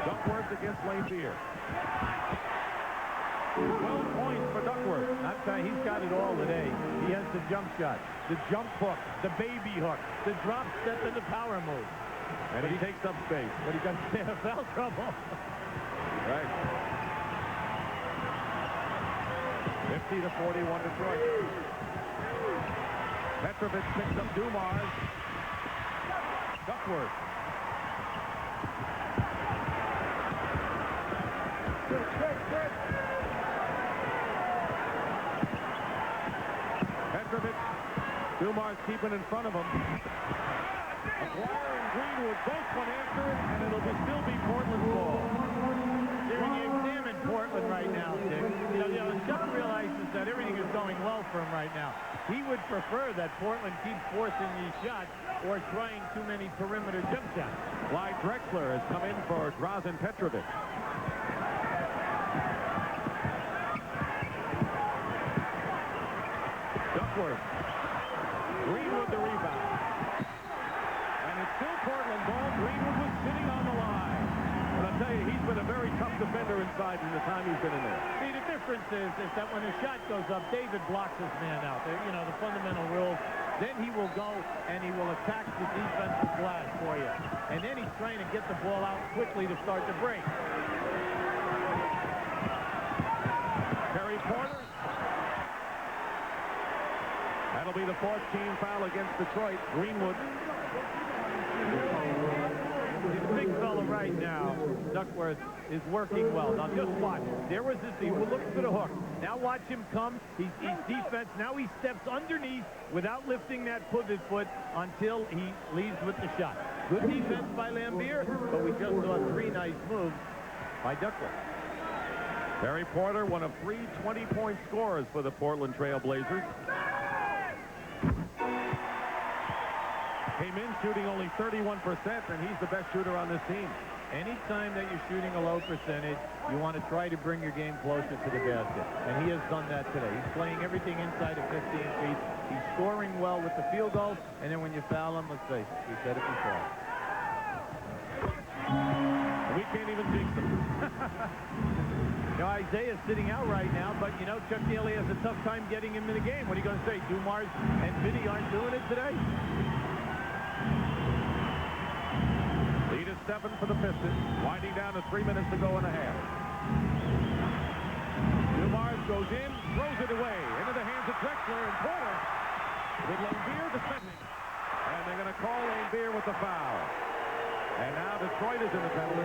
Duckworth against Laimbeer. 12 points for Duckworth. I'm telling you, he's got it all today. He has the jump shot, the jump hook, the baby hook, the drop step, and the power move. And he takes up space. But he got foul trouble. Right. 50 to 41 Detroit. Petrovic picks up Dumars. Duckworth. Petrovic. Dumars keeping in front of him. Aguirre and Greenwood both went after it, and it'll still be Portland's ball. You examine Portland right now, Dick. You know, Chuck realizes that everything is going well for him right now. He would prefer that Portland keeps forcing these shots or trying too many perimeter jump shots. Clyde Drexler has come in for Drazen Petrovic. Duckworth. Greenwood the rebound. And it's still Portland ball. Greenwood was sitting on the line. But I'll tell you, he's been a very tough defender inside in the time he's been in there. See, the difference is that when the shot goes up, David blocks his man out. You know, the fundamental rules. Then he will go and he will attack the defensive glass for you. And then he's trying to get the ball out quickly to start the break. Terry Porter. That'll be the fourth team foul against Detroit. Greenwood. He's a big fella right now. Duckworth is working well. Now just watch. There was this. He was looking for the hook. Now watch him come. He's defense. Now he steps underneath without lifting that pivot foot until he leaves with the shot. Good defense by Laimbeer, but we just saw 3 nice moves by Duckworth. Terry Porter, one of 3 20-point scorers for the Portland Trail Blazers. Came in shooting only 31%, and he's the best shooter on this team. Anytime that you're shooting a low percentage, you want to try to bring your game closer to the basket. And he has done that today. He's playing everything inside of 15 feet. He's scoring well with the field goal. And then when you foul him, let's face it, we said it before. We can't even jinx them. You know, Isaiah's sitting out right now, but, you know, Chuck Daly has a tough time getting him in the game. What are you going to say? Dumars and Vinny aren't doing it today? Lead is 7 for the Pistons. Winding down to 3 minutes to go and a half. Dumars goes in, throws it away. Into the hands of Drexler and Porter. With Lambeer defending. And they're going to call Lambeer with the foul. And now Detroit is in the penalty.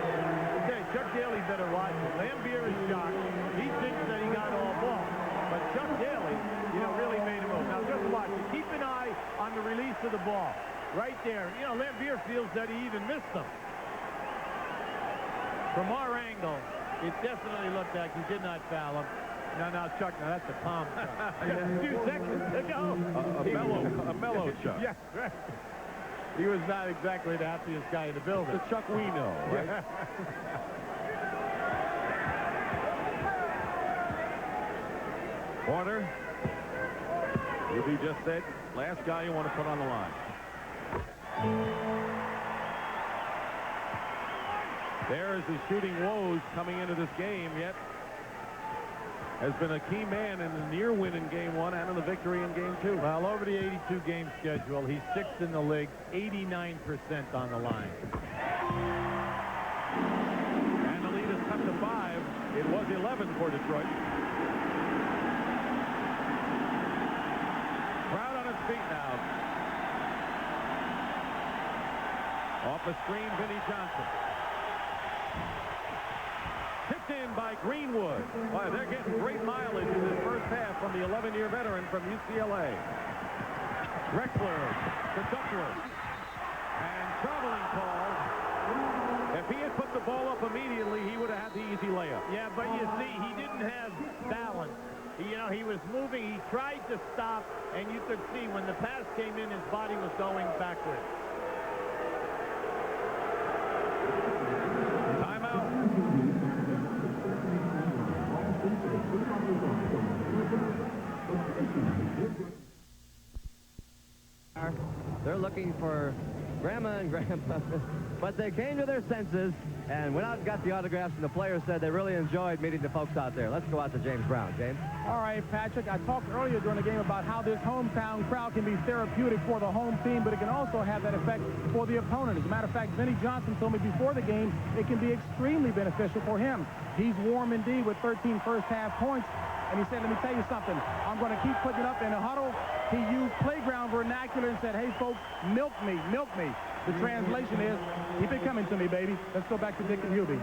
Okay, Chuck Daly better watch it. Lambeer is shocked. He thinks that he got all ball. But Chuck Daly, you know, really made a move. Now just watch it. Keep an eye on the release of the ball. Right there. You know, Lambeer feels that he even missed them. From our angle, it definitely looked like he did not foul him. No, Chuck, now that's a palm shot. 2 seconds to go. A mellow Chuck. Yeah, right. He was not exactly the happiest guy in the building. The Chuck we know, right? Yeah. Porter, as he just said, last guy you want to put on the line. There is his shooting woes coming into this game, yet has been a key man in the near win in Game 1 and in the victory in Game 2. Well, over the 82-game schedule, he's 6th in the league, 89% on the line. And the lead is cut to 5. It was 11 for Detroit. Crowd on its feet now. Off the screen, Vinnie Johnson. Tipped in by Greenwood. Boy, they're getting great mileage in this first half from the 11-year veteran from UCLA. Drexler to Duckworth. And traveling call. If he had put the ball up immediately, he would have had the easy layup. Yeah, but you see, he didn't have balance. You know, he was moving. He tried to stop, and you could see when the pass came in, his body was going backwards. Timeout. They're looking for Grandma and Grandpa, but they came to their senses and went out and got the autographs, and the players said they really enjoyed meeting the folks out there. Let's go out to James Brown. James? All right, Patrick, I talked earlier during the game about how this hometown crowd can be therapeutic for the home team, but it can also have that effect for the opponent. As a matter of fact, Vinnie Johnson told me before the game it can be extremely beneficial for him. He's warm indeed with 13 first-half points, and he said, let me tell you something, I'm going to keep putting it up in a huddle. He used playground vernacular and said, hey, folks, milk me, milk me. The translation is, keep it coming to me, baby. Let's go back to Dick and Hubie.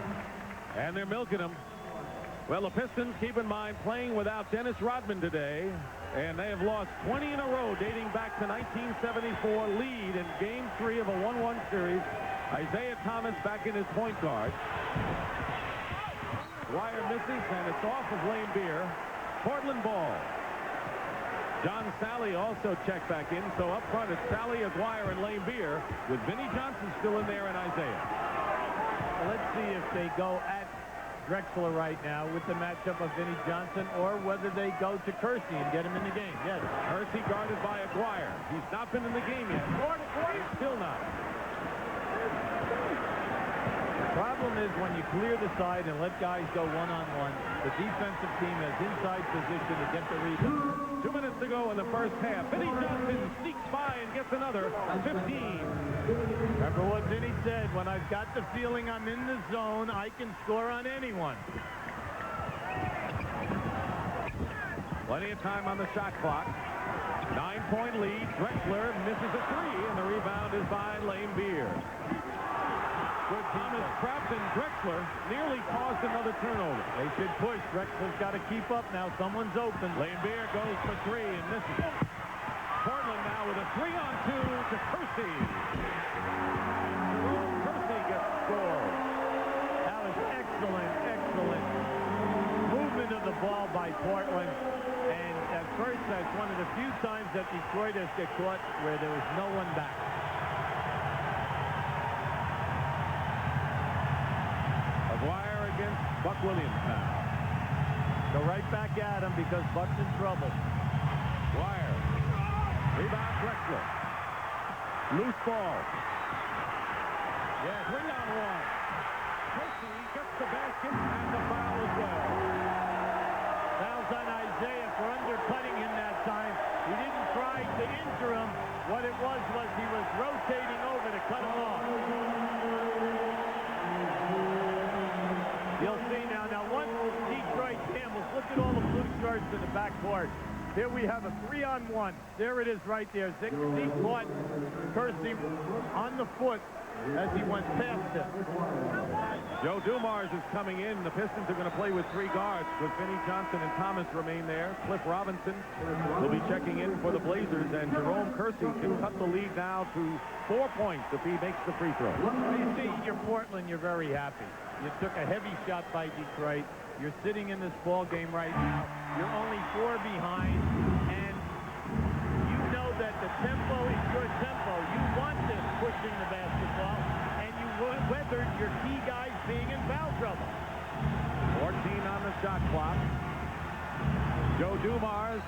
And they're milking him. Well, the Pistons, keep in mind, playing without Dennis Rodman today, and they have lost 20 in a row dating back to 1974, lead in Game 3 of a 1-1 series. Isaiah Thomas back in his point guard. Dwyer misses, and it's off of Lambeer. Portland ball. John Sally also checked back in, so up front it's Sally, Dwyer, and Lambeer, with Vinnie Johnson still in there and Isaiah. Well, let's see if they go at Drexler right now with the matchup of Vinnie Johnson, or whether they go to Kersey and get him in the game. Yes. Kersey guarded by Dwyer. He's not been in the game yet. He's still not. The problem is when you clear the side and let guys go one-on-one, the defensive team has inside position to get the rebound. 2 minutes to go in the first half. Vinnie Johnson sneaks by and gets another 15. Remember what Vinnie said, when I've got the feeling I'm in the zone, I can score on anyone. Plenty of time on the shot clock. 9-point lead. Drexler misses a 3, and the rebound is by Lambeer. Good Thomas trapped, and Drexler nearly caused another turnover. They should push. Drexler's got to keep up now. Someone's open. Lambeer goes for 3 and misses. Portland now with a 3-on-2 to Kersey. Kersey gets scored. That was excellent, excellent movement of the ball by Portland. And at first, that's one of the few times that Detroit has got caught where there was no one back. Buck Williams now. Go right back at him because Buck's in trouble. Wire. Rebound, Drexler. Loose ball. Yeah, 3-on-1. Percy gets the basket and the foul as well. Fouls on Isaiah for undercutting him that time. He didn't try to injure him. What it was he was rotating over to cut him off. You'll see now. Now, once Detroit gambles, look at all the blue shirts in the backcourt. Here we have a 3-on-1. There it is right there. Zeke caught Kersey on the foot as he went past him. Joe Dumars is coming in. The Pistons are going to play with 3 guards, with Vinnie Johnson and Thomas remain there. Cliff Robinson will be checking in for the Blazers, and Jerome Kersey can cut the lead now to 4 points if he makes the free throw. You see, you're Portland, you're very happy. You took a heavy shot by Detroit. You're sitting in this ball game right now. You're only 4 behind, and you know that the tempo is your tempo. You want this pushing the basketball, and you weathered your key guys being in foul trouble. 14 on the shot clock. Joe Dumars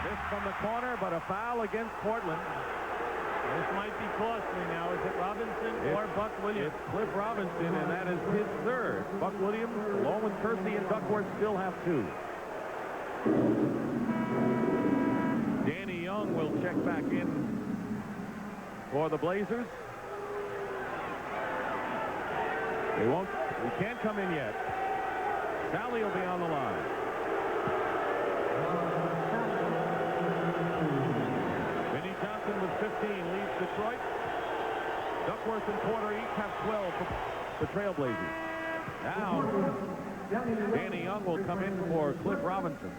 missed from the corner, but a foul against Portland. This might be costly now. Is it Robinson or Buck Williams? It's Cliff Robinson, and that is his 3rd. Buck Williams, along with Kersey and Duckworth, still have 2. Danny Young will check back in for the Blazers. He can't come in yet. Sally will be on the line. Vinnie Johnson with 15 leads Detroit. Duckworth and Porter each have 12 for the Trailblazers. Now, Danny Young will come in for Cliff Robinson.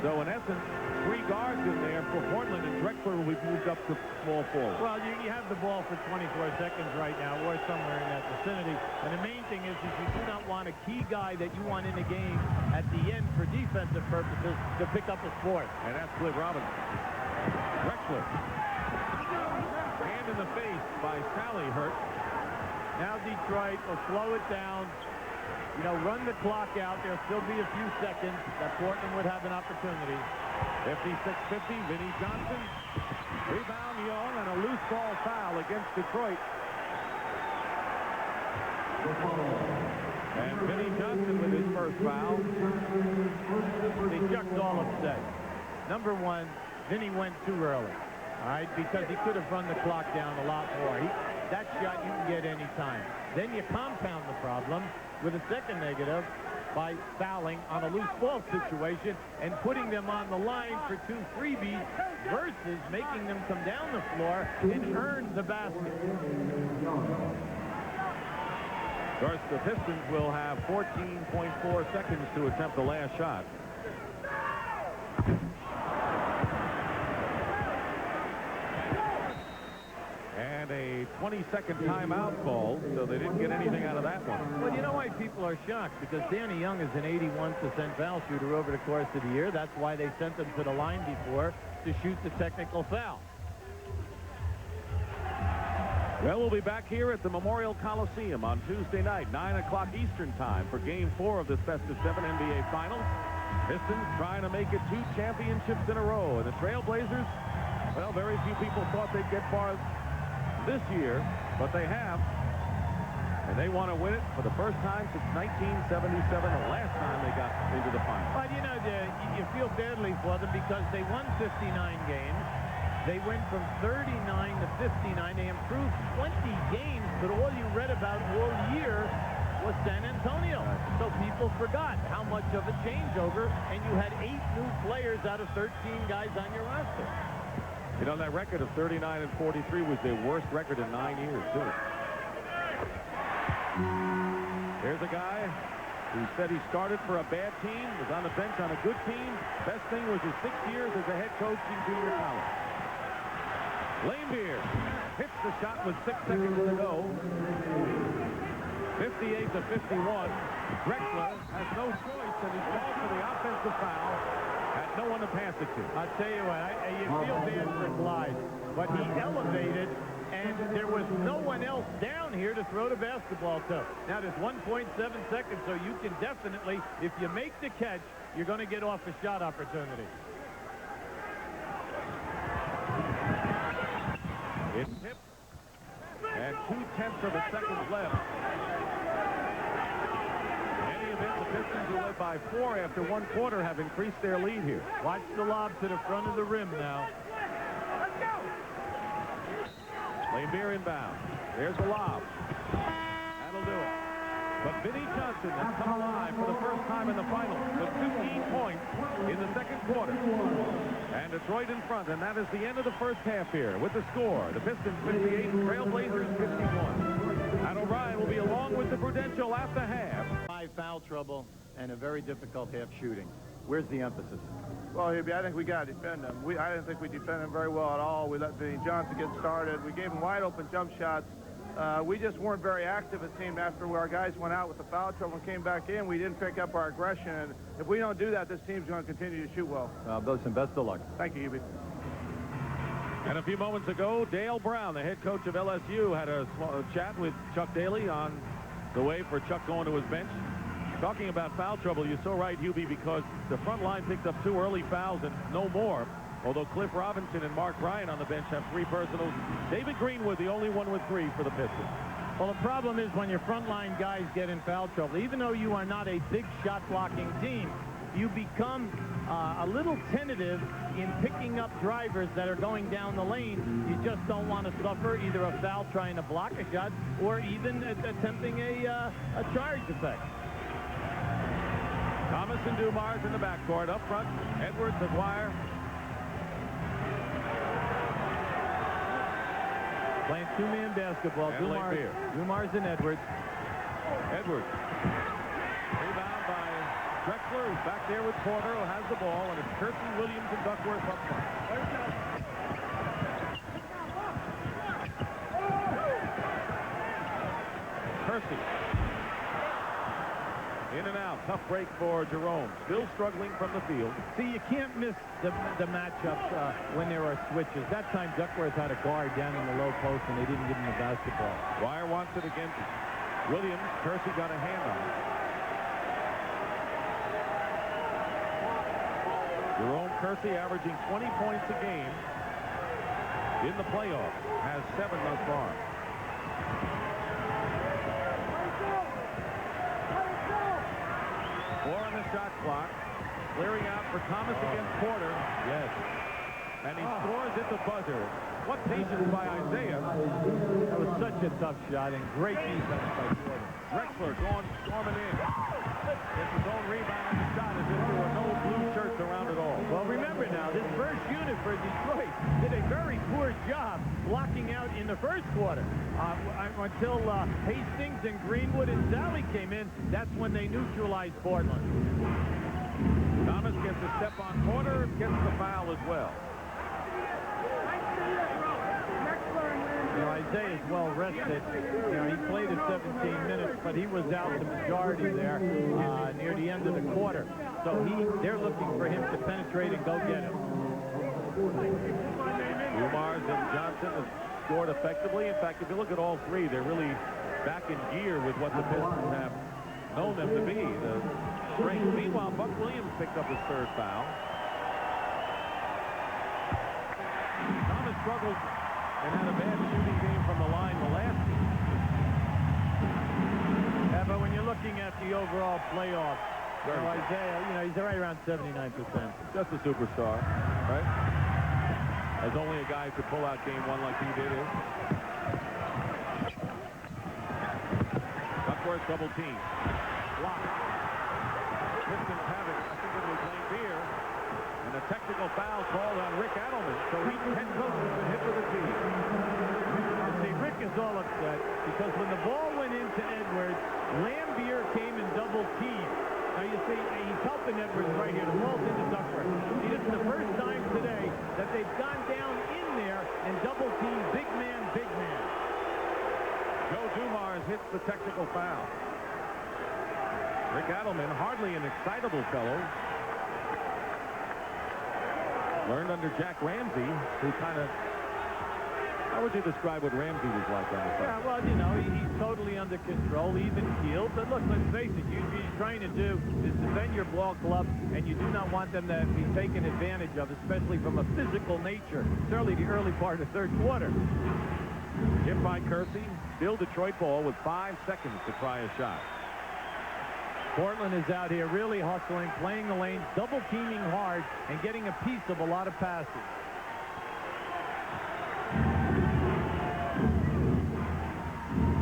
So, in essence, 3 guards in there for Portland, and Drexler will be moved up to small forward. Well, you have the ball for 24 seconds right now, or somewhere in that vicinity. And the main thing is you do not want a key guy that you want in the game at the end for defensive purposes to pick up a fourth. And that's Cliff Robinson. Drexler. Hand in the face by Sally hurt. Now Detroit will slow it down. You know, run the clock out. There'll still be a few seconds that Portland would have an opportunity. 56-50, Vinnie Johnson. Rebound Young, and a loose ball foul against Detroit. And Vinnie Johnson with his first foul. See, Chuck's all upset. Number one, Vinnie went too early. All right, because he could have run the clock down a lot more. That shot you can get any time. Then you compound the problem with a second negative by fouling on a loose ball situation and putting them on the line for 2 freebies versus making them come down the floor and earn the basket. Of course, the Pistons will have 14.4 seconds to attempt the last shot. And a 20-second timeout call, so they didn't get anything out of that one. Well, you know why people are shocked? Because Danny Young is an 81% foul shooter over the course of the year. That's why they sent him to the line before to shoot the technical foul. Well, we'll be back here at the Memorial Coliseum on Tuesday night, 9 o'clock Eastern time for Game 4 of this Best of 7 NBA Finals. Pistons trying to make it 2 championships in a row. And the Trailblazers, well, very few people thought they'd get far this year, but they have. And they want to win it for the first time since 1977, the last time they got into the final. But, you know, you feel badly for them because they won 59 games. They went from 39 to 59. They improved 20 games, but all you read about all year was San Antonio. So people forgot how much of a changeover, and you had 8 new players out of 13 guys on your roster. You know, that record of 39 and 43 was their worst record in 9 years, too. Here's a guy who said he started for a bad team, was on the bench on a good team. Best thing was his 6 years as a head coach in junior college. Laimbeer hits the shot with 6 seconds to go. 58 to 51. Drexler has no choice, and he's called for the offensive foul. Had no one to pass it to. I'll tell you what, you feel bad for Clyde, but he elevated, and And there was no one else down here to throw the basketball to. Now there's 1.7 seconds, so you can definitely, if you make the catch, you're going to get off a shot opportunity. It's tipped. And 0.2 of a second left. In any event, the Pistons, who led by 4 after 1 quarter, have increased their lead here. Watch the lob to the front of the rim now. Lambeer inbound. There's the lob. That'll do it. But Vinnie Johnson has come alive for the first time in the finals with 15 points in the second quarter. And Detroit in front, and that is the end of the first half here with the score. The Pistons 58, Trailblazers 51. Matt O'Brien will be along with the Prudential after half. 5 foul trouble and a very difficult half shooting. Where's the emphasis? Well, I think we got to defend them. I didn't think we defended them very well at all. We let Vinnie Johnson get started. We gave him wide open jump shots. We just weren't very active as a team after our guys went out with the foul trouble and came back in. We didn't pick up our aggression. And if we don't do that, this team's going to continue to shoot well. Listen, best of luck. Thank you, Hubie. And a few moments ago, Dale Brown, the head coach of LSU, had a chat with Chuck Daly on the way for Chuck going to his bench. Talking about foul trouble, you're so right, Hubie, because the front line picked up 2 early fouls and no more. Although Cliff Robinson and Mark Bryant on the bench have 3 personals. David Greenwood, the only one with 3 for the Pistons. Well, the problem is when your frontline guys get in foul trouble, even though you are not a big shot-blocking team, you become a little tentative in picking up drivers that are going down the lane. You just don't want to suffer either a foul trying to block a shot or even attempting a charge effect. Thomas and Dumars in the backcourt. Up front, Edwards, Aguirre. Playing 2-man basketball. Dumars and Edwards. Edwards. Rebound by Drexler, who's back there with Porter, who has the ball, and it's Kersey, Williams, and Duckworth up front. Kersey. In and out. Tough break for Jerome. Still struggling from the field. See, you can't miss the matchups when there are switches. That time, Duckworth had a guard down in the low post, and they didn't give him the basketball. Dwyer wants it against Williams. Kersey got a hand on it. Jerome Kersey averaging 20 points a game in the playoffs. Has 7 thus far. Shot clock. Clearing out for Thomas against Porter. Yes. And he scores at the buzzer. What patience by Isaiah. That was such a tough shot and great defense by Porter. Drexler going storming in. Gets his own rebound and the shot as if there were no blue shirts around at all. Well, remember now, this first unit for Detroit did a very poor job blocking out in the first quarter. Until Hastings and Greenwood and Sally came in, that's when they neutralized Portland. Thomas gets a step on Porter, gets the foul as well. Isaiah's well rested. He played at 17 minutes, but he was out the majority there near the end of the quarter. So they're looking for him to penetrate and go get him. Dumars and Johnson have scored effectively. In fact, if you look at all 3, they're really back in gear with what the Pistons have known them to be. The strength. Meanwhile, Buck Williams picked up his 3rd foul. Thomas struggled and had a bad shooting game from the line the last game. Yeah, but when you're looking at the overall playoff, Isaiah, he's right around 79%. Just a superstar, right? As only a guy could pull out game 1 like he did is. Duckworth double team. Block. Pistons have it. I think it was Lambeer. And a technical foul called on Rick Adelman. So he's 10 coaches been hit with a team. See, Rick is all upset because when the ball went into Edwards, Lambeer came and double teamed. Now you see, he's helping Edwards right here. The ball's into Duckworth. See, this is the first time today that they've gone down in there and double teamed big man, big man. Joe Dumars hits the technical foul. Rick Adelman, hardly an excitable fellow. Learned under Jack Ramsey, who kind of How would you describe what Ramsey was like on the field? Yeah, well, you know, he's totally under control, even keeled. But look, let's face it, what you're trying to do is defend your ball club, and you do not want them to be taken advantage of, especially from a physical nature. Certainly the early part of the third quarter. Hit by Kersey. Still Detroit ball with 5 seconds to try a shot. Portland is out here really hustling, playing the lanes, double teaming hard, and getting a piece of a lot of passes.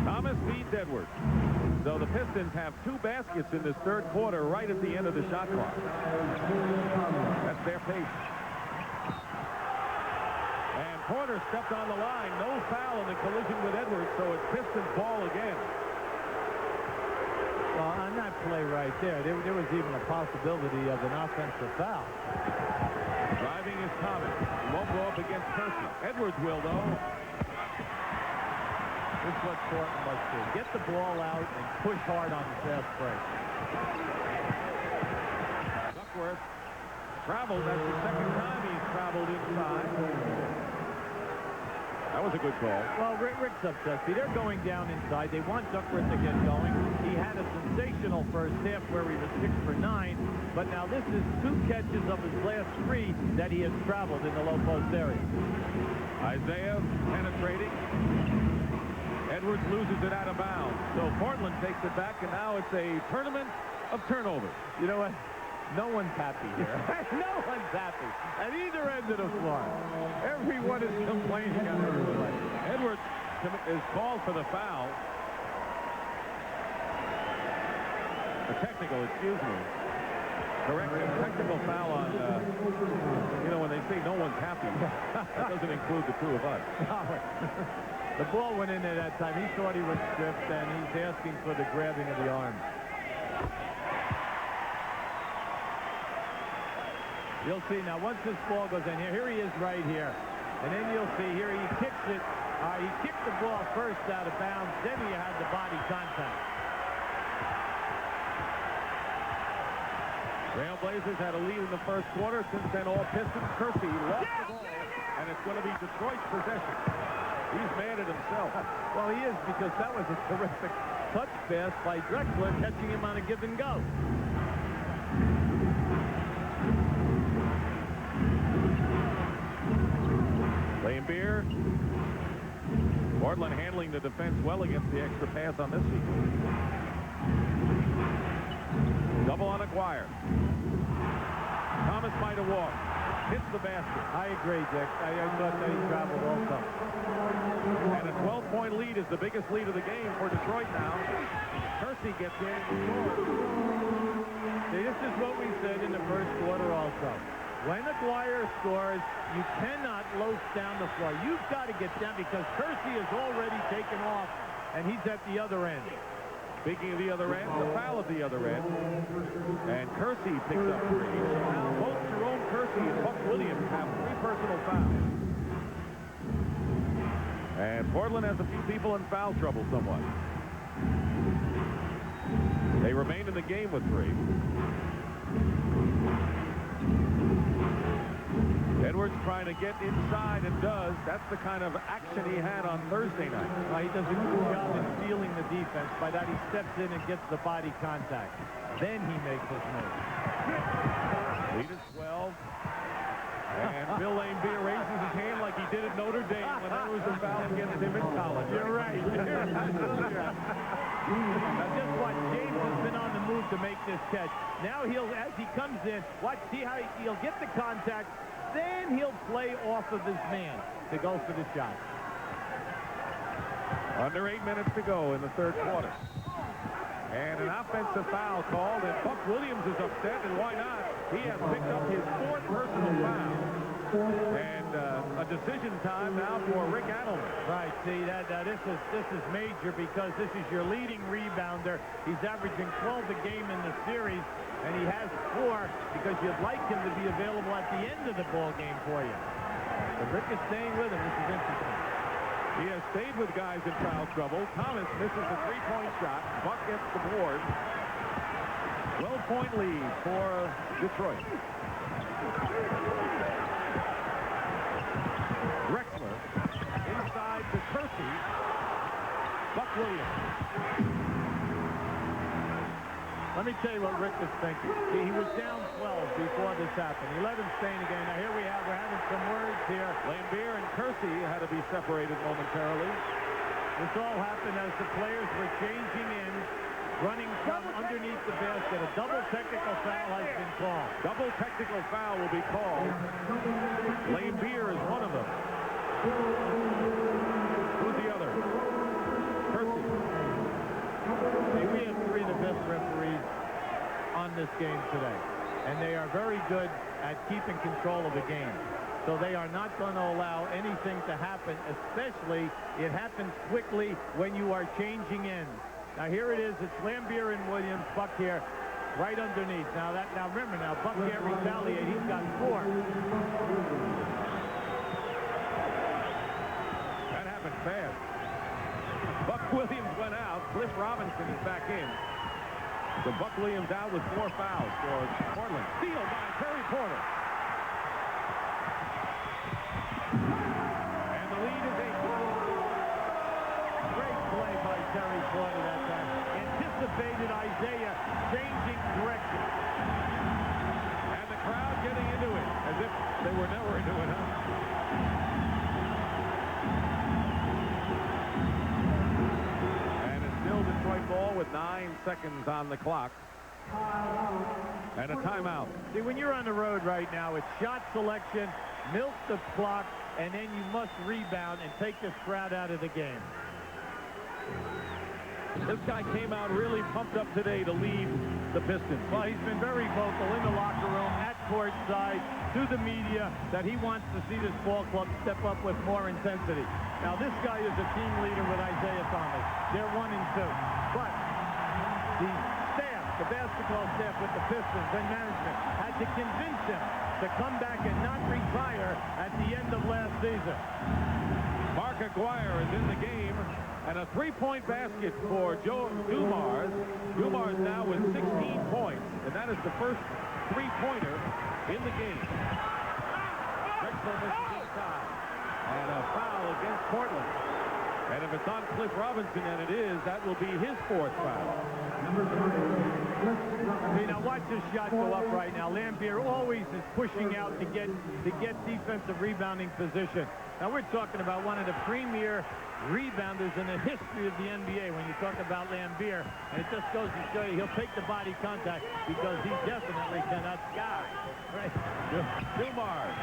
Thomas feeds Edwards. So the Pistons have 2 baskets in this third quarter right at the end of the shot clock. That's their pace. And Porter stepped on the line. No foul in the collision with Edwards, so it's Pistons ball again. Well, on that play right there, there was even a possibility of an offensive foul. Driving is Thomas. He won't go up against Kersey. Edwards will, though. This is what Portland must do. Get the ball out and push hard on the fast break. Duckworth traveled. That's the second time he's traveled inside. That was a good call. Well, Rick's upset. See, they're going down inside. They want Duckworth to get going. He had a sensational first half where he was 6 for 9, but now this is 2 catches of his last 3 that he has traveled in the low post area. Isaiah penetrating. Edwards loses it out of bounds. So Portland takes it back, and now it's a tournament of turnovers. You know what? No one's happy here. No one's happy at either end of the floor. Everyone is complaining on everybody. Edwards is called for the foul. A technical, excuse me. Correct, a technical foul on, you know, when they say no one's happy, that doesn't include the 2 of us. The ball went in there that time. He thought he was stripped, and he's asking for the grabbing of the arm. You'll see now, once this ball goes in here he is right here. And then you'll see here he kicks it. He kicked the ball first out of bounds, then he had the body contact. Trailblazers had a lead in the first quarter. Since then, all Pistons. Kersey lost the ball, and it's going to be Detroit's possession. He's mad at himself. Well, he is, because that was a terrific touch pass by Drexler, catching him on a give and go. Beer. Portland handling the defense well against the extra pass on this sequence. Double on Aguirre. Thomas might have walked. Hits the basket. I agree, Dick. I thought that he traveled also. And a 12-point lead is the biggest lead of the game for Detroit now. Kersey gets in and scores. See, this is what we said in the first quarter also. When Aguirre scores, you cannot loaf down the floor. You've got to get down, because Kersey is already taken off, and he's at the other end. Speaking of the other end, the foul at the other end. And Kersey picks up 3. So now both Jerome Kersey and Buck Williams have 3 personal fouls. And Portland has a few people in foul trouble somewhat. They remain in the game with 3. Edwards trying to get inside, and does. That's the kind of action he had on Thursday night. He does a good job in stealing the defense. By that, he steps in and gets the body contact. Then he makes his move. Lead is 12. And Bill Laimbeer raises his hand like he did at Notre Dame when there was a foul against him in college. You're right. Now just watch. James has been on the move to make this catch. Now as he comes in, see how he'll get the contact. Then he'll play off of his man to go for the shot. Under 8 minutes to go in the third quarter. And an offensive foul called, and Buck Williams is upset, and why not? He has picked up his 4th personal foul. And a decision time now for Rick Adelman. Right, see, this is major, because this is your leading rebounder. He's averaging 12 a game in the series, and he has 4 because you'd like him to be available at the end of the ball game for you. But Rick is staying with him. This is interesting. He has stayed with guys in foul trouble. Thomas misses a 3-point shot. Buck gets the board. 12-point lead for Detroit. Drexler inside. Kersey. Buck Williams. Let me tell you what Rick was thinking. He was down 12 before this happened. He let him stay in the game. Now here we're having some words here. Lambier and Kersey had to be separated momentarily. This all happened as the players were changing in, running from underneath the basket. A double technical foul has been called. Double technical foul will be called. Lambier is one of them. Who's the other? Kersey. Hey, we have three of the best referees on this game today, and they are very good at keeping control of the game. So they are not going to allow anything to happen, especially it happens quickly when you are changing in. Now here it is. It's Lambier and Williams. Buck here, right underneath. Now remember, Buck can't retaliate. He's got 4. That happened fast. Buck Williams went out. Cliff Robinson is back in. So Buck Williams out with 4 fouls for Portland. Steal by Terry Porter. And the lead is 8. Great play by Terry Porter that time. Anticipated Isaiah changing direction. And the crowd getting into it as if they were never into it, huh? Detroit ball with 9 seconds on the clock. And a timeout. See, when you're on the road right now, it's shot selection, milk the clock, and then you must rebound and take this crowd out of the game. This guy came out really pumped up today to lead the Pistons. Well, he's been very vocal in the locker room, at courtside, to the media, that he wants to see this ball club step up with more intensity. Now, this guy is a team leader with Isaiah Thomas. They're 1 and 2. But the staff, the basketball staff with the Pistons and management, had to convince him to come back and not retire at the end of last season. Mark Aguirre is in the game, and a 3-point basket for Joe Dumars. Dumars now with 16 points, and that is the first 3-pointer in the game. Drexler misses inside, and a foul against Portland. And if it's on Cliff Robinson, and it is, that will be his 4th foul. Okay, now watch this shot go up right now. Lambier always is pushing out to get defensive rebounding position. Now we're talking about one of the premier rebounders in the history of the NBA when you talk about Lambier, and it just goes to show you he'll take the body contact because he definitely cannot sky. Right? Dumars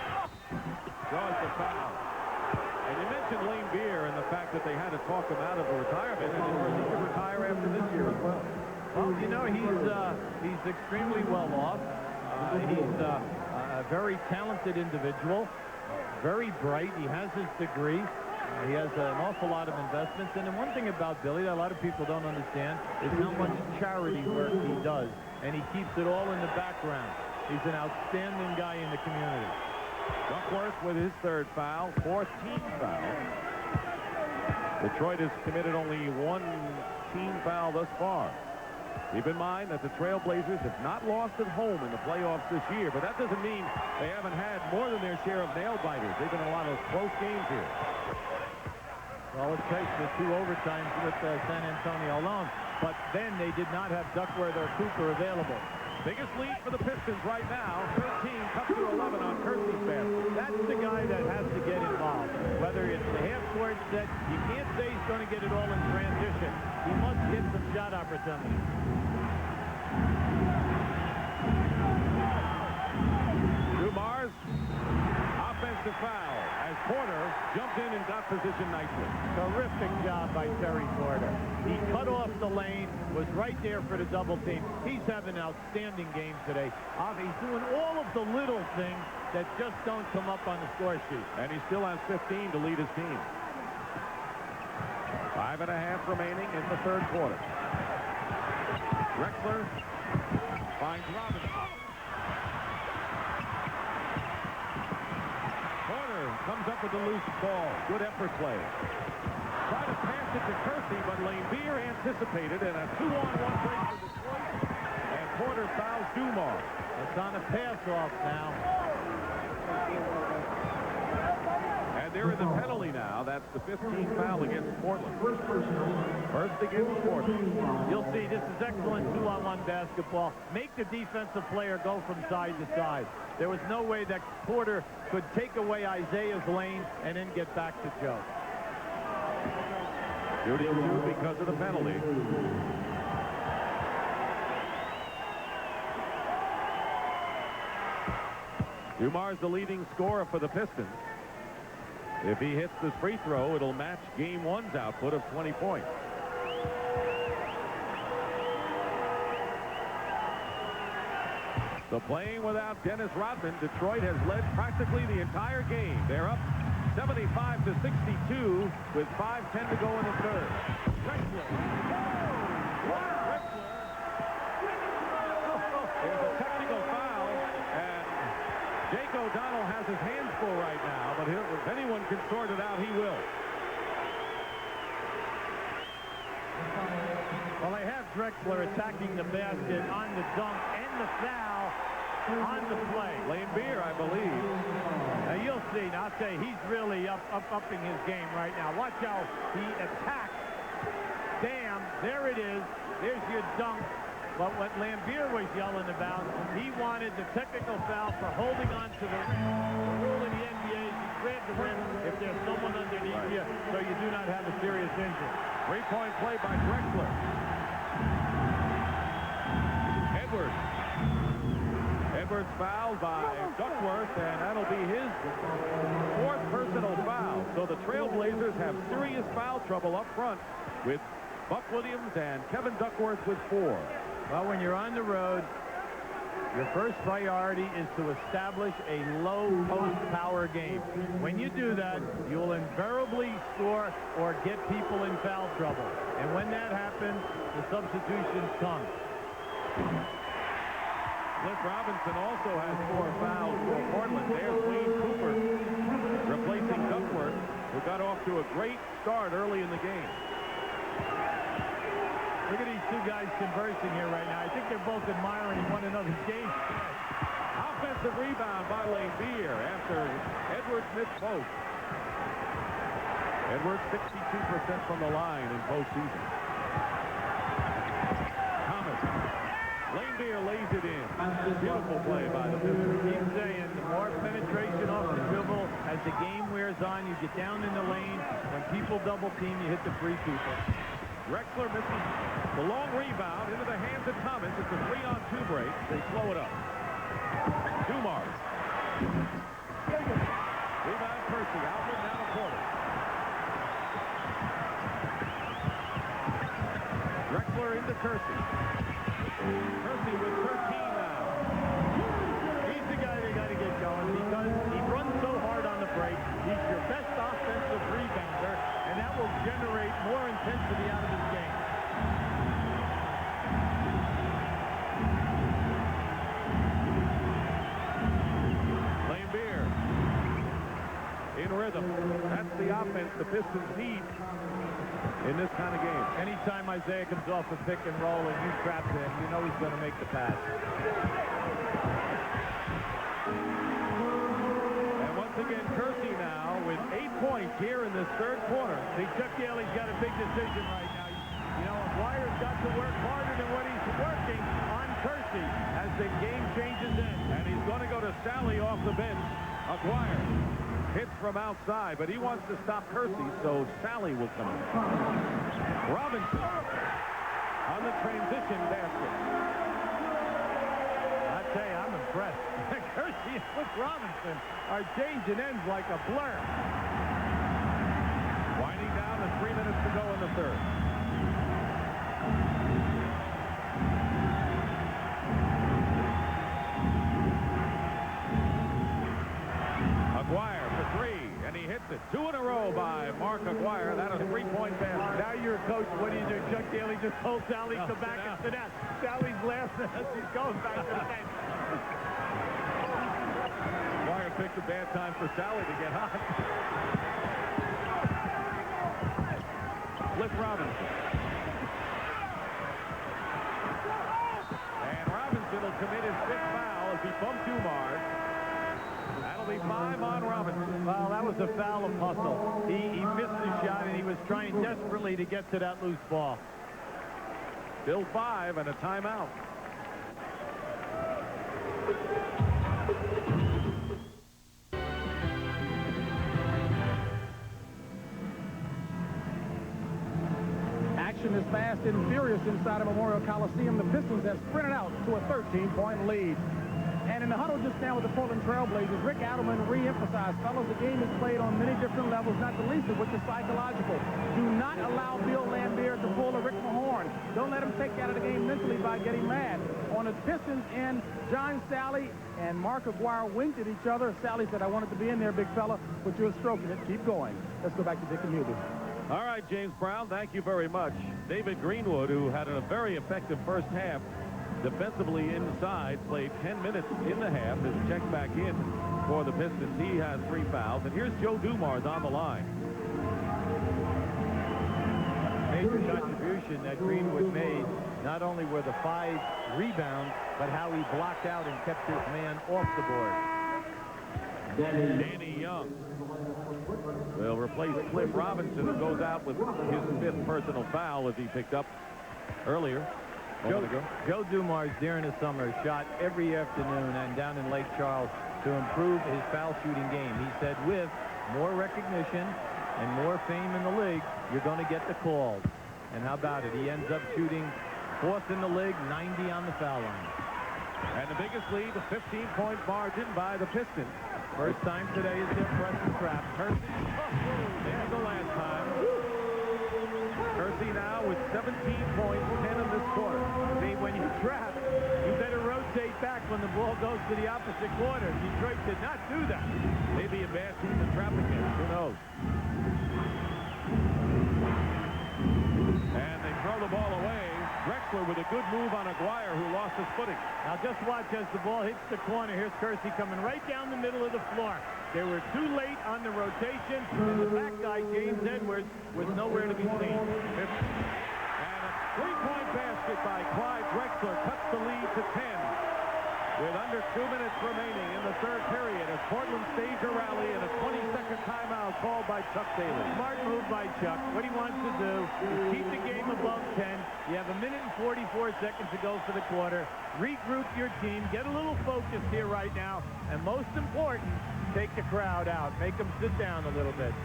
draws the foul. And you mentioned Lambier and the fact that they had to talk him out of a retirement, and he could retire after this year as well. Well, you know, he's extremely well off. He's a very talented individual, very bright. He has his degree. He has an awful lot of investments. And the one thing about Billy that a lot of people don't understand is how much charity work he does. And he keeps it all in the background. He's an outstanding guy in the community. Duckworth with his 3rd foul, 4th team foul. Detroit has committed only 1 team foul thus far. Keep in mind that the Trailblazers have not lost at home in the playoffs this year, but that doesn't mean they haven't had more than their share of nail-biters. They've been in a lot of close games here. Well, it takes the 2 overtimes with San Antonio alone, but then they did not have Duckworth or Cooper available. Biggest lead for the Pistons right now, 13 cut to 11 on Kersey's basket. That's the guy that has to get involved. Whether it's the half-court set, you can't say he's going to get it all in transition. He must get some shot opportunities. Dumars, offensive foul, as Porter jumped in and got position nicely. Terrific job by Terry Porter. He cut off the lane, was right there for the double team. He's having an outstanding game today. He's doing all of the little things that just don't come up on the score sheet. And he still has 15 to lead his team. 5.5 remaining in the 3rd quarter. Drexler finds Robinson. Porter comes up with the loose ball. Good effort play. Tried to pass it to Kersey, but Lambier anticipated, and a 2-on-1 break for Detroit. And Porter fouls Dumars. It's on a pass-off now. As And there is a penalty now. That's the 15th foul against Portland. First against Portland. You'll see this is excellent 2-on-1 basketball. Make the defensive player go from side to side. There was no way that Porter could take away Isaiah's lane and then get back to Joe. Shooting two because of the penalty. Dumar's the leading scorer for the Pistons. If he hits this free throw, it'll match Game 1's output of 20 points. So playing without Dennis Rodman, Detroit has led practically the entire game. They're up 75-62 with 5:10 to go in the third. There's a technical foul, and Jake O'Donnell has his hands full right now, but if anyone can sort it out, he will. Well, they have Drexler attacking the basket on the dunk and the foul on the play. Lane Beer, I believe. Now, you'll see. Now, I'll say he's really upping his game right now. Watch how he attacks. Damn, there it is. There's your dunk. But what Lambier was yelling about, he wanted the technical foul for holding on to the rule in the NBA. You grab the rim if there's someone underneath you, so you do not have a serious injury. Three-point play by Drexler. Edwards fouled by Duckworth, and that'll be his fourth personal foul. So the Trailblazers have serious foul trouble up front with Buck Williams and Kevin Duckworth with 4. Well, when you're on the road, your first priority is to establish a low post power game. When you do that, you'll invariably score or get people in foul trouble. And when that happens, the substitutions come. Cliff Robinson also has 4 fouls for Portland. There's Wayne Cooper replacing Duckworth, who got off to a great start early in the game. Look at these two guys conversing here right now. I think they're both admiring one another's game. Offensive rebound by Lane Beer after Edwards missed both. Edwards 62% from the line in postseason. Thomas. Lane Beer lays it in. Beautiful play by the Pistons. Keep saying the more penetration off the dribble as the game wears on, you get down in the lane. When people double team, you hit the free people. Drexler misses the long rebound into the hands of Thomas. It's a 3-on-2 break. They slow it up. Dumars. Rebound Percy. Outlet now to Porter. Drexler into Kersey. Kersey with 13 now. He's the guy they got to get going because he runs so hard on the break. He's your best offensive rebounder, and that will generate more intensity out of his game. Lane Beer in rhythm. That's the offense the Pistons need in this kind of game. Anytime Isaiah comes off a pick and roll and you trap him, you know he's going to make the pass. And once again, Kersey now with 8 points here in this third quarter. I think Chuck Daly's got a big decision right now. You know, Aguirre's got to work harder than what he's working on Kersey as the game changes in. And he's going to go to Sally off the bench. Aguirre hits from outside, but he wants to stop Kersey, so Sally will come in. Robinson on the transition basket. I tell you, I'm impressed. Kersey and Cliff Robinson are changing ends like a blur. Winding down with 3 minutes to go in the third. Aguirre for 3, and he hits it. 2 in a row by Mark Aguirre. That is a 3-point basket. Now you're a coach. What do you do? Chuck Daly just told Sally to back and sit down. Sally's laughing as he's going back to the bench. Aguirre picked a bad time for Sally to get hot. Cliff Robinson. And Robinson will commit his 5th foul as he bumped Dumars. That'll be 5 on Robinson. Well, that was a foul of hustle. He missed the shot, and he was trying desperately to get to that loose ball. Still 5 and a timeout. Action is fast and furious inside of Memorial Coliseum. The Pistons have sprinted out to a 13-point lead. And in the huddle just now with the Portland Trailblazers, Rick Adelman re-emphasized, fellas, the game is played on many different levels, not the least of which is psychological. Do not allow Bill Laimbeer to pull a Rick Mahorn. Don't let him take you out of the game mentally by getting mad. On the Pistons end, John Sally and Mark Aguirre winked at each other. Sally said, I wanted to be in there, big fella, but you're stroking it. Keep going. Let's go back to Dick and Hubie. All right, James Brown, thank you very much. David Greenwood, who had a very effective first half, defensively inside, played 10 minutes in the half, is checked back in for the Pistons. He has 3 fouls. And here's Joe Dumars on the line. Major contribution that Greenwood made, not only were the 5 rebounds, but how he blocked out and kept his man off the board. Danny Young will replace Cliff Robinson, who goes out with his 5th personal foul as he picked up earlier. Joe Dumars during the summer shot every afternoon and down in Lake Charles to improve his foul shooting game. He said with more recognition and more fame in the league, you're going to get the calls. And how about it? He ends up shooting 4th in the league, 90 on the foul line. And the biggest lead, a 15-point margin by the Pistons. First time today is their press and trap. Kersey, there's the last time. Kersey now with 17 points, 10 in this quarter. See, when you trap, you better rotate back when the ball goes to the opposite quarter. Detroit did not do that. Maybe a bad team to trap against. Who knows? And they throw the ball away. Drexler with a good move on Aguirre, who lost his footing. Now just watch as the ball hits the corner. Here's Kersey coming right down the middle of the floor. They were too late on the rotation, and the back guy, James Edwards, was nowhere to be seen. And a 3-point basket by Clyde Drexler cuts the lead to 10. With under 2 minutes remaining in the 3rd period as Portland staged a rally and a 20-second timeout called by Chuck Daly. Smart move by Chuck. What he wants to do is keep the game above 10. You have 1 minute and 44 seconds to go for the quarter. Regroup your team. Get a little focused here right now. And most important, take the crowd out. Make them sit down a little bit.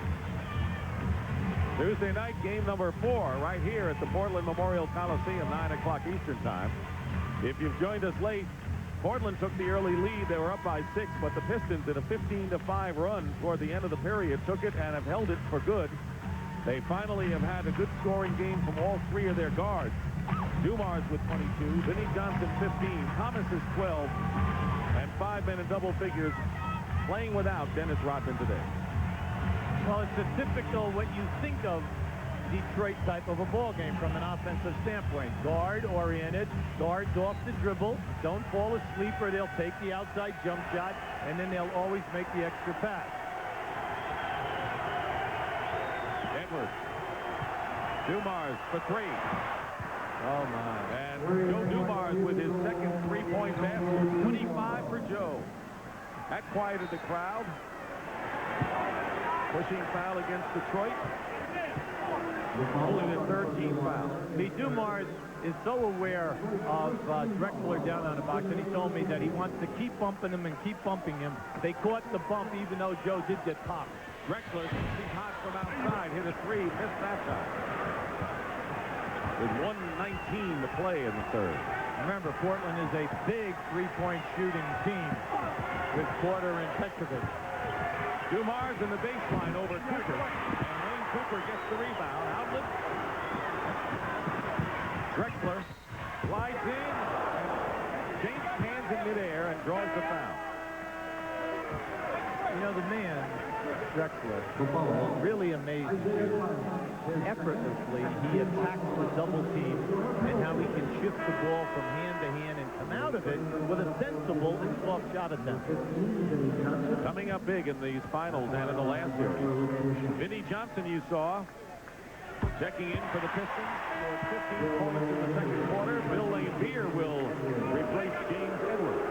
Tuesday night, game number 4 right here at the Portland Memorial Coliseum, 9 o'clock Eastern Time. If you've joined us late, Portland took the early lead. They were up by 6, but the Pistons in a 15-5 run toward the end of the period took it and have held it for good. They finally have had a good scoring game from all 3 of their guards. Dumars with 22, Vinnie Johnson 15, Thomas is 12, and 5 men in double figures playing without Dennis Rodman today. Well, it's a typical what you think of Detroit type of a ball game from an offensive standpoint. Guard-oriented, guards off the dribble, don't fall asleep or they'll take the outside jump shot, and then they'll always make the extra pass. Edwards. Dumars for 3. Oh, my. And Joe Dumars with his second 3-point basket. 25 for Joe. That quieted the crowd. Pushing foul against Detroit. Only the 13th foul. See, Dumars is so aware of Drexler down on the box, and he told me that he wants to keep bumping him and keep bumping him. They caught the bump even though Joe did get popped. Drexler, he's hot from outside, hit a 3, missed that time. With 1:19 to play in the 3rd. Remember, Portland is a big 3-point shooting team with Porter and Petrovic. Dumars in the baseline over Cooper. Cooper gets the rebound. Outlet. Drexler slides in. And James hands in midair and draws the foul. You know, the man, Drexler, really amazing. Effortlessly, he attacks the double team and how he can shift the ball from hand to hand and come out of it with a sensible and soft shot attempt. Coming up big in these finals and in the last series. Vinnie Johnson, you saw, checking in for the Pistons for 15 points in the 2nd quarter. Bill Laimbeer will replace James Edwards.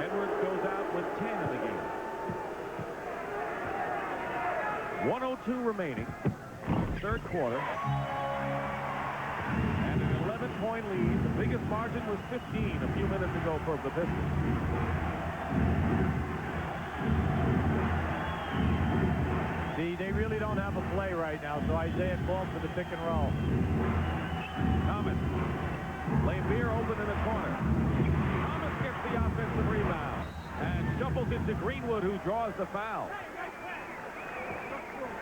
Edwards goes out with 1:02 remaining. Third quarter. And an 11-point lead. The biggest margin was 15 a few minutes ago for the Pistons. See, they really don't have a play right now, so Isaiah called for the pick and roll. Thomas. Lambier open in the corner. Thomas gets the offensive rebound and shuffles it to Greenwood, who draws the foul.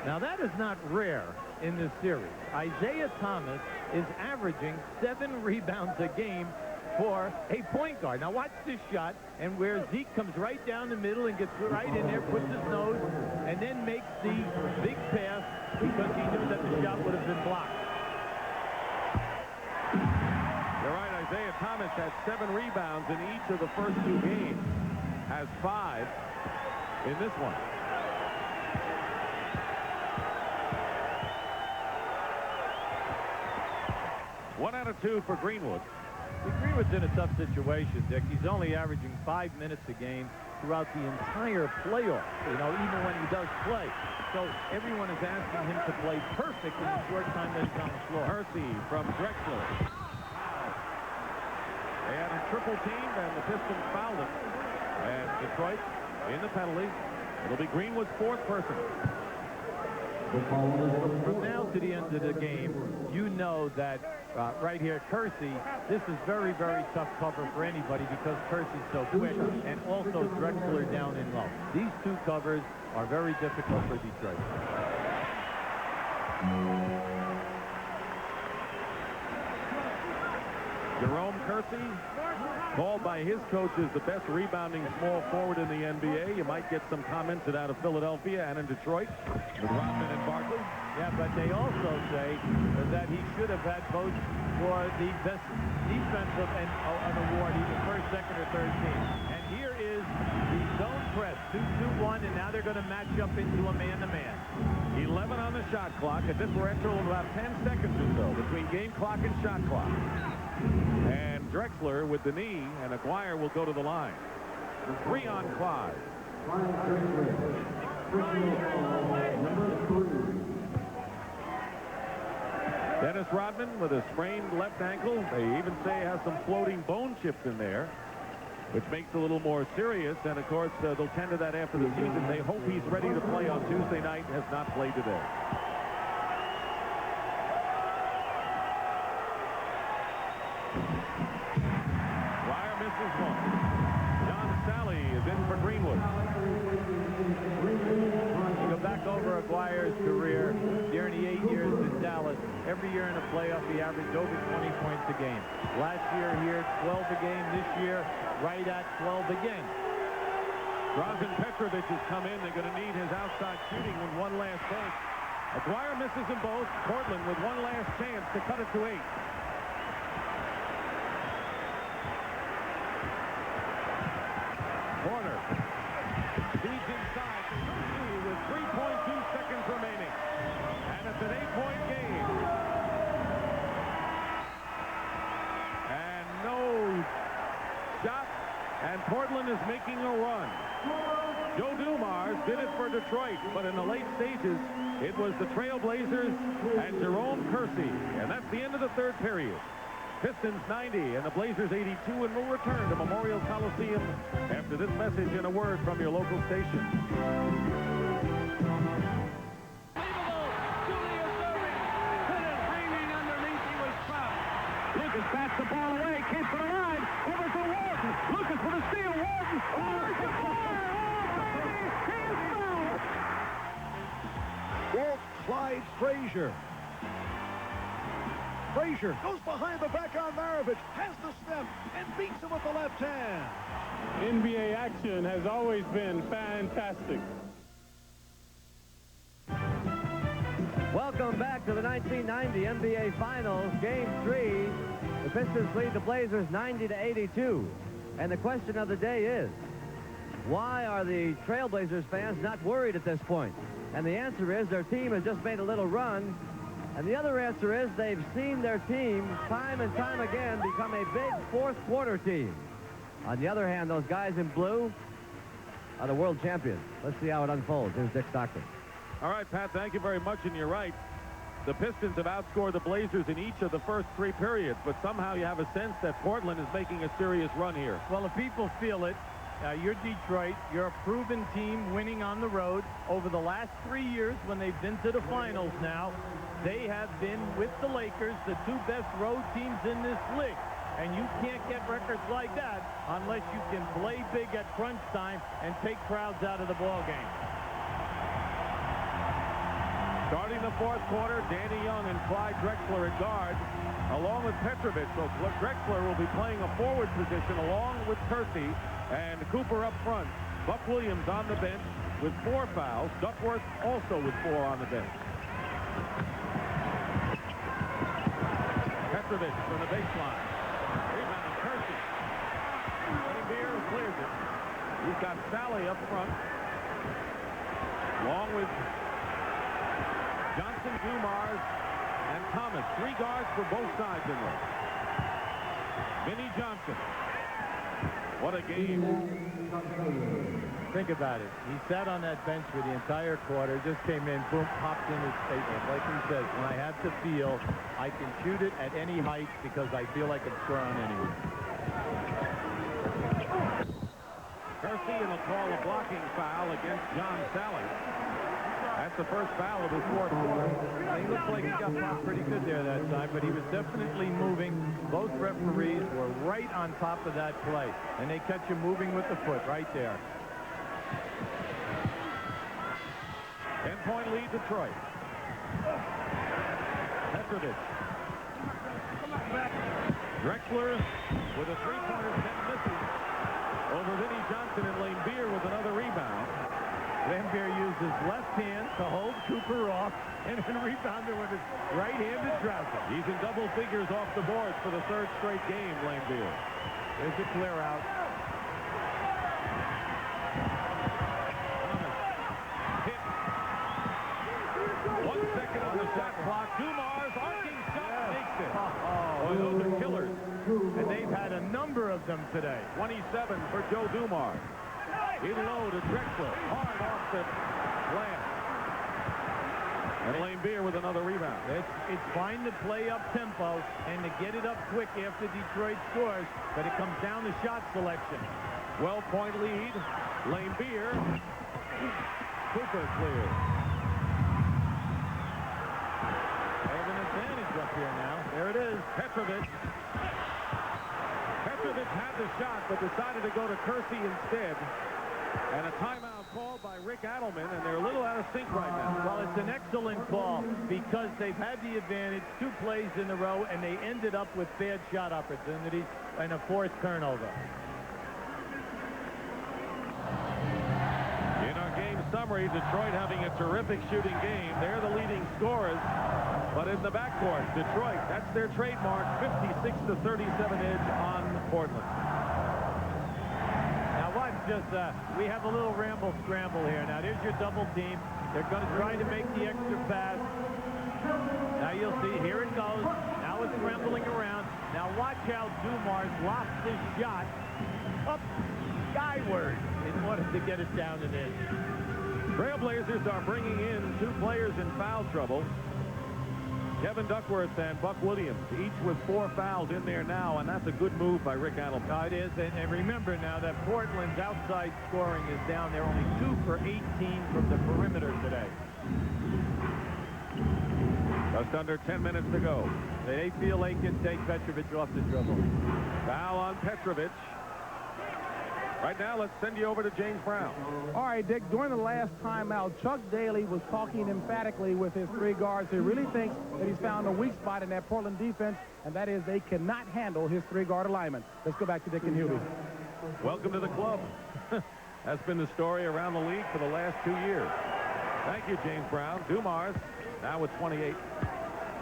Now, that is not rare in this series. Isaiah Thomas is averaging 7 rebounds a game for a point guard. Now, watch this shot, and where Zeke comes right down the middle and gets right in there, puts his nose, and then makes the big pass because he knew that the shot would have been blocked. You're right, Isaiah Thomas has 7 rebounds in each of the first 2 games. Has 5 in this one. One out of 2 for Greenwood. Greenwood's in a tough situation, Dick. He's only averaging 5 minutes a game throughout the entire playoffs, you know, even when he does play. So everyone is asking him to play perfect in the short time that he's on the floor. Hersey from Drexler. They had a triple team, and the Pistons fouled him. And Detroit in the penalty. It'll be Greenwood's 4th personal. From now to the end of the game, you know that right here, Kersey, this is very, very tough cover for anybody because Kersey's so quick, and also Drexler down in low. These 2 covers are very difficult for Detroit. Jerome Kersey, called by his coaches the best rebounding small forward in the NBA. You might get some comments out of Philadelphia and in Detroit with Rodman and Barkley. Yeah, but they also say that he should have had votes for the best defensive and an award, either first, second, or third team. And here is the zone press, 2-2-1, and now they're going to match up into a man-to-man. 11 on the shot clock, a differential of about 10 seconds or so between game clock and shot clock. And Drexler with the knee, and Aguirre will go to the line. 3 on Clyde. Dennis Rodman with a sprained left ankle. They even say he has some floating bone chips in there, which makes it a little more serious. And, of course, they'll tend to that after the season. They hope he's ready to play on Tuesday night. Has not played today. Dwyer misses 1. John Sally is in for Greenwood. You go back over Aguirre's career during the 8 years in Dallas. Every year in the playoff, he averaged over 20 points a game. Last year here, 12 a game. This year, right at 12 again. Drazen Petrovic has come in. They're going to need his outside shooting with one last take. Aguirre misses them both. Portland with one last chance to cut it to 8. Porter feeds inside with 3.2 seconds remaining. And it's an 8-point game. And no shot. And Portland is making a run. Joe Dumars did it for Detroit, but in the late stages, it was the Trailblazers and Jerome Kersey. And that's the end of the 3rd period. Pistons 90 and the Blazers 82, and we'll return to Memorial Coliseum after this message and a word from your local station. Lucas bats the ball away, keeps it alive, over to Walton. Lucas with a steal, Walton. Walt Clyde Frazier. Frazier goes behind the back on Maravich, has the step, and beats him with the left hand. NBA action has always been fantastic. Welcome back to the 1990 NBA Finals, Game 3. The Pistons lead the Blazers 90-82. And the question of the day is, why are the Trailblazers fans not worried at this point? And the answer is their team has just made a little run. And the other answer is they've seen their team time and time again become a big fourth-quarter team. On the other hand, those guys in blue are the world champions. Let's see how it unfolds. Here's Dick Stockton. All right, Pat, thank you very much, and you're right. The Pistons have outscored the Blazers in each of the first 3 periods, but somehow you have a sense that Portland is making a serious run here. Well, if people feel it, you're Detroit. You're a proven team winning on the road. Over the last 3 years when they've been to the finals now, they have been, with the Lakers, the 2 best road teams in this league. And you can't get records like that unless you can play big at crunch time and take crowds out of the ball game. Starting the 4th quarter, Danny Young and Clyde Drexler at guard, along with Petrovic. So Drexler will be playing a forward position along with Kersey and Cooper up front. Buck Williams on the bench with 4 fouls. Duckworth also with 4 on the bench. Petrovic from the baseline. Rebound, Kersey. Beer clears it. He's got Sally up front, along with Johnson, Dumars, and Thomas. 3 guards for both sides in there. Vinnie Johnson. What a game. Think about it. He sat on that bench for the entire quarter, just came in, boom, popped in his statement. Like he says, when I have to feel, I can shoot it at any height because I feel like it's thrown anywhere. Kersey will call a blocking foul against John Sally. That's the first foul of his 4th quarter. He looked like he got blocked pretty good there that time, but he was definitely moving. Both referees were right on top of that play, and they catch him moving with the foot right there. 10-point lead, Detroit. Petrovic. Drexler with a 3-pointer, 10 misses over Vinnie Johnson, and Lane Beer with another rebound. Lambier used his left hand to hold Cooper off and then rebounded with his right-handed trouser. He's in double figures off the boards for the 3rd straight game, Lambier. There's a clear out. Thomas. Hit. 1 second on the shot clock. Dumars, arcing shot, makes it. Boy, those are killers. And they've had a number of them today. 27 for Joe Dumars. In low to Drexler. Hard off the glass. And Lane Beer with another rebound. It's fine to play up tempo and to get it up quick after Detroit scores, but it comes down to shot selection. 12-point lead. Lane Beer. Cooper clear. They have an advantage up here now. There it is. Petrovic. Petrovic had the shot, but decided to go to Kersey instead. And a timeout called by Rick Adelman, and they're a little out of sync right now. Well, it's an excellent call because they've had the advantage 2 plays in a row, and they ended up with bad shot opportunities and a 4th turnover. In our game summary, Detroit having a terrific shooting game. They're the leading scorers, but in the backcourt, Detroit, that's their trademark, 56-37 edge on Portland. We have a little ramble-scramble here. Now, there's your double team. They're going to try to make the extra pass. Now, you'll see. Here it goes. Now it's scrambling around. Now, watch how Dumars lofts this shot up skyward in order to get it down and in. Trailblazers are bringing in 2 players in foul trouble. Kevin Duckworth and Buck Williams, each with 4 fouls in there now, and that's a good move by Rick Adelman. It is, and remember now that Portland's outside scoring is down. They're only 2 for 18 from the perimeter today. Just under 10 minutes to go. They feel they can take Petrovic off the dribble. Foul on Petrovic. Right now, let's send you over to James Brown. All right, Dick, during the last timeout, Chuck Daly was talking emphatically with his 3 guards. He really thinks that he's found a weak spot in that Portland defense, and that is they cannot handle his 3-guard alignment. Let's go back to Dick and Hubie. Welcome to the club. That's been the story around the league for the last 2 years. Thank you, James Brown. Dumars now with 28.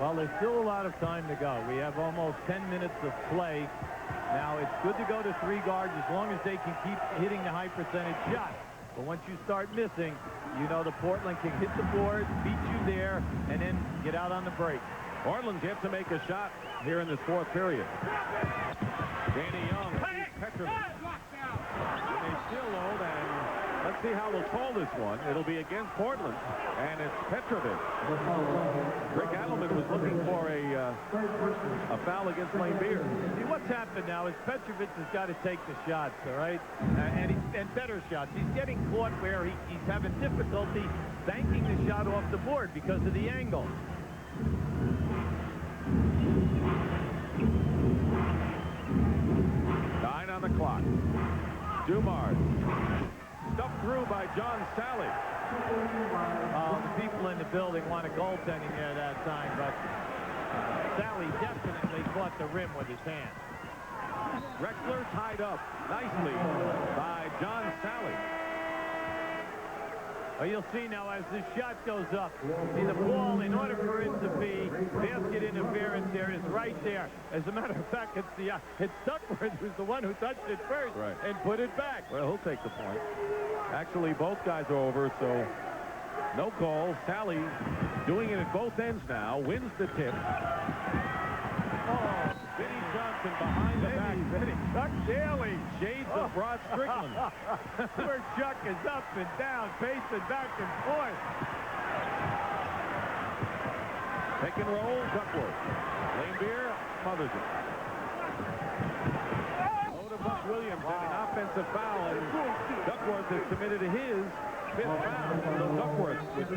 Well, there's still a lot of time to go. We have almost 10 minutes of play. Now, it's good to go to 3 guards as long as they can keep hitting the high percentage shots. But once you start missing, you know the Portland can hit the board, beat you there, and then get out on the break. Portland's yet to make a shot here in this 4th period. Danny Young, Petrovic. They still hold, and let's see how they'll call this one. It'll be against Portland, and it's Petrovic. Rick Adelman was looking for a foul against Lane Beer. See, what's happened now is Petrovic has got to take the shots, all right? And better shots. He's getting caught where he's having difficulty banking the shot off the board because of the angle. 9 on the clock. Dumars. Stuffed through by John Sally. The people in the building want a goaltending there that time, but Sally definitely caught the rim with his hand. Drexler tied up nicely by John Sally. Well, you'll see now as this shot goes up. See, the ball, in order for it to be basket interference there, is right there. As a matter of fact, it's Duckworth who's the one who touched it first and put it back. Well, he'll take the point. Actually, both guys are over, so no call. Sally doing it at both ends now. Wins the tip. Oh, Vinnie Johnson behind the back. Chuck Daly. Shades of Rod Strickland. Where Chuck is up and down, pacing back and forth. Pick and roll, Duckworth. Lane Beer smothers it. Go to Buck Williams and an offensive foul, and Duckworth has committed his 5th foul. So Duckworth with 5.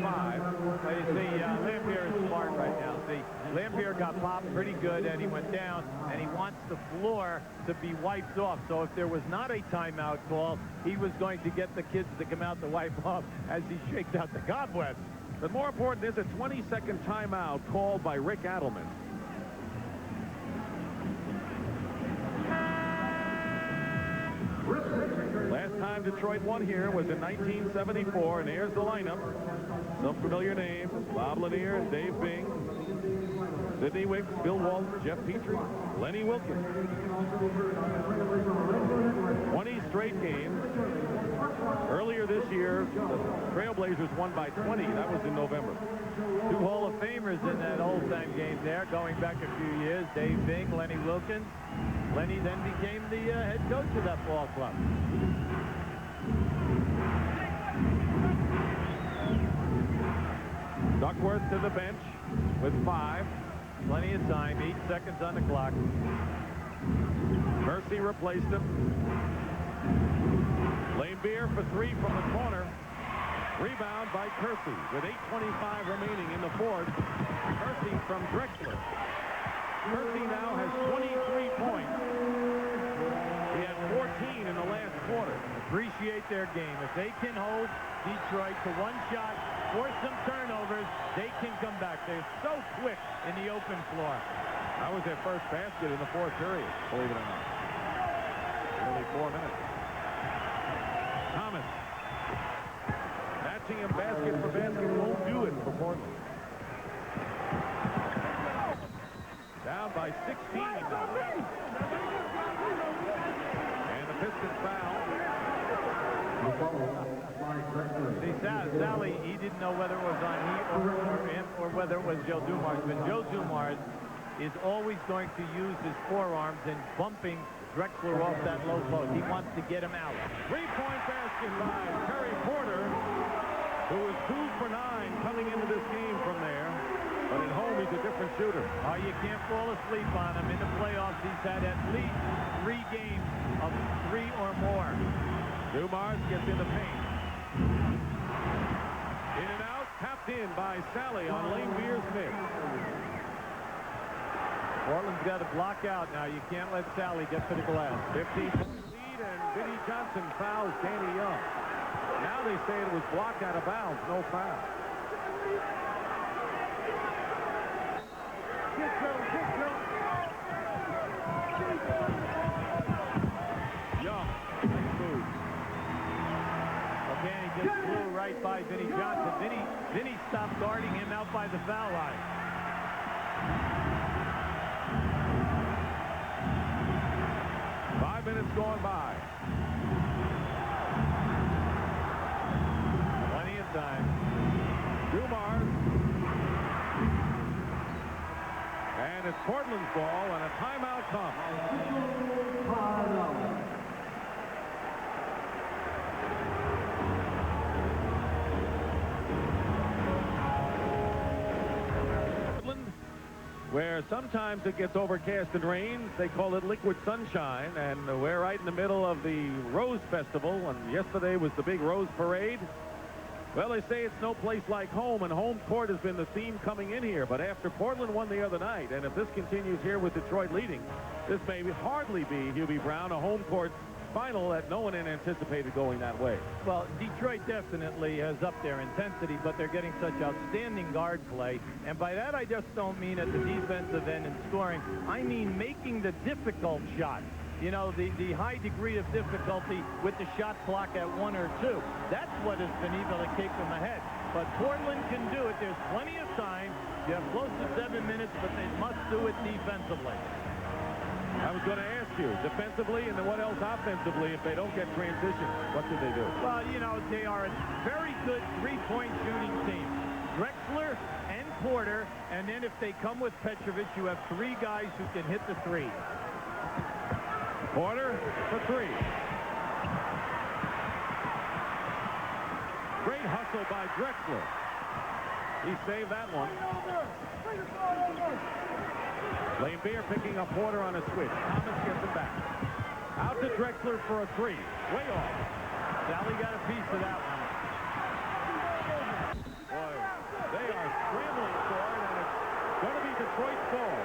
You see, Lampier is smart right now. See, Lampier got popped pretty good, and he went down, and he wants the floor to be wiped off. So if there was not a timeout call, he was going to get the kids to come out to wipe off as he shakes out the cobwebs. But more important, there's a 20-second timeout called by Rick Adelman. Last time Detroit won here was in 1974, and here's the lineup. Some familiar names: Bob Lanier, Dave Bing, Sidney Wicks, Bill Walton, Jeff Petrie, Lenny Wilkins. 20 straight games. Earlier this year, the Trailblazers won by 20. That was in November. 2 Hall of Famers in that old-time game there, going back a few years. Dave Bing, Lenny Wilkins. Lenny then became the head coach of that ball club. Duckworth to the bench with 5. Plenty of time, 8 seconds on the clock. Mercy replaced him. Lane Beer for 3 from the corner. Rebound by Kersey with 8:25 remaining in the 4th. Kersey from Drexler. Kersey now has 23 points. He had 14 in the last quarter. Appreciate their game. If they can hold Detroit to 1 shot, force some turnovers, they can come back. They're so quick in the open floor. That was their first basket in the 4th period, believe it or not. Only 4 minutes. Thomas. Matching him basket for basket won't do it for Portland. Down by 16 now. And the Pistons foul. See, Sally, he didn't know whether it was on him or whether it was Joe Dumars. But Joe Dumars is always going to use his forearms and bumping Drexler off that low post. He wants to get him out. 3-point basket by Terry Porter, who was 2 for 9 coming into this game from there. But at home, he's a different shooter. Oh, you can't fall asleep on him. In the playoffs, he's had at least 3 games of 3 or more. Dumars gets in the paint. In and out, tapped in by Sally on Lane Beer's miss. Portland's got to block out now. You can't let Sally get to the glass. 15-point lead, and Vinnie Johnson fouls Danny Young. Now they say it was blocked out of bounds, no foul. Young moves. Okay, he just flew right by Vinnie Johnson. Vinnie stopped guarding him out by the foul line. Minutes gone by. Plenty of time. Dumars. And it's Portland's ball, and a timeout comes. where sometimes it gets overcast and rains. They call it liquid sunshine, and we're right in the middle of the Rose Festival, and yesterday was the big Rose Parade. Well, they say it's no place like home, and home court has been the theme coming in here. But after Portland won the other night, and if this continues here with Detroit leading, this may hardly be, Hubie Brown, a home court final that no one had anticipated going that way. Well, Detroit definitely has upped their intensity, but they're getting such outstanding guard play. And by that, I just don't mean at the defensive end and scoring. I mean making the difficult shots. You know, the high degree of difficulty with the shot clock at 1 or 2. That's what has been able to keep them ahead. But Portland can do it. There's plenty of time. You have close to 7 minutes, but they must do it defensively. I was going to ask you, defensively, and then what else offensively if they don't get transition? What do they do? Well, you know, they are a very good three-point shooting team. Drexler and Porter, and then if they come with Petrovic, you have 3 guys who can hit the three. Porter for 3. Great hustle by Drexler. He saved that one. Laimbeer picking up Porter on a switch. Thomas gets it back. Out to Drexler for a 3. Way off. Sally got a piece of that one. Boy, they are scrambling for it, and it's going to be Detroit's ball.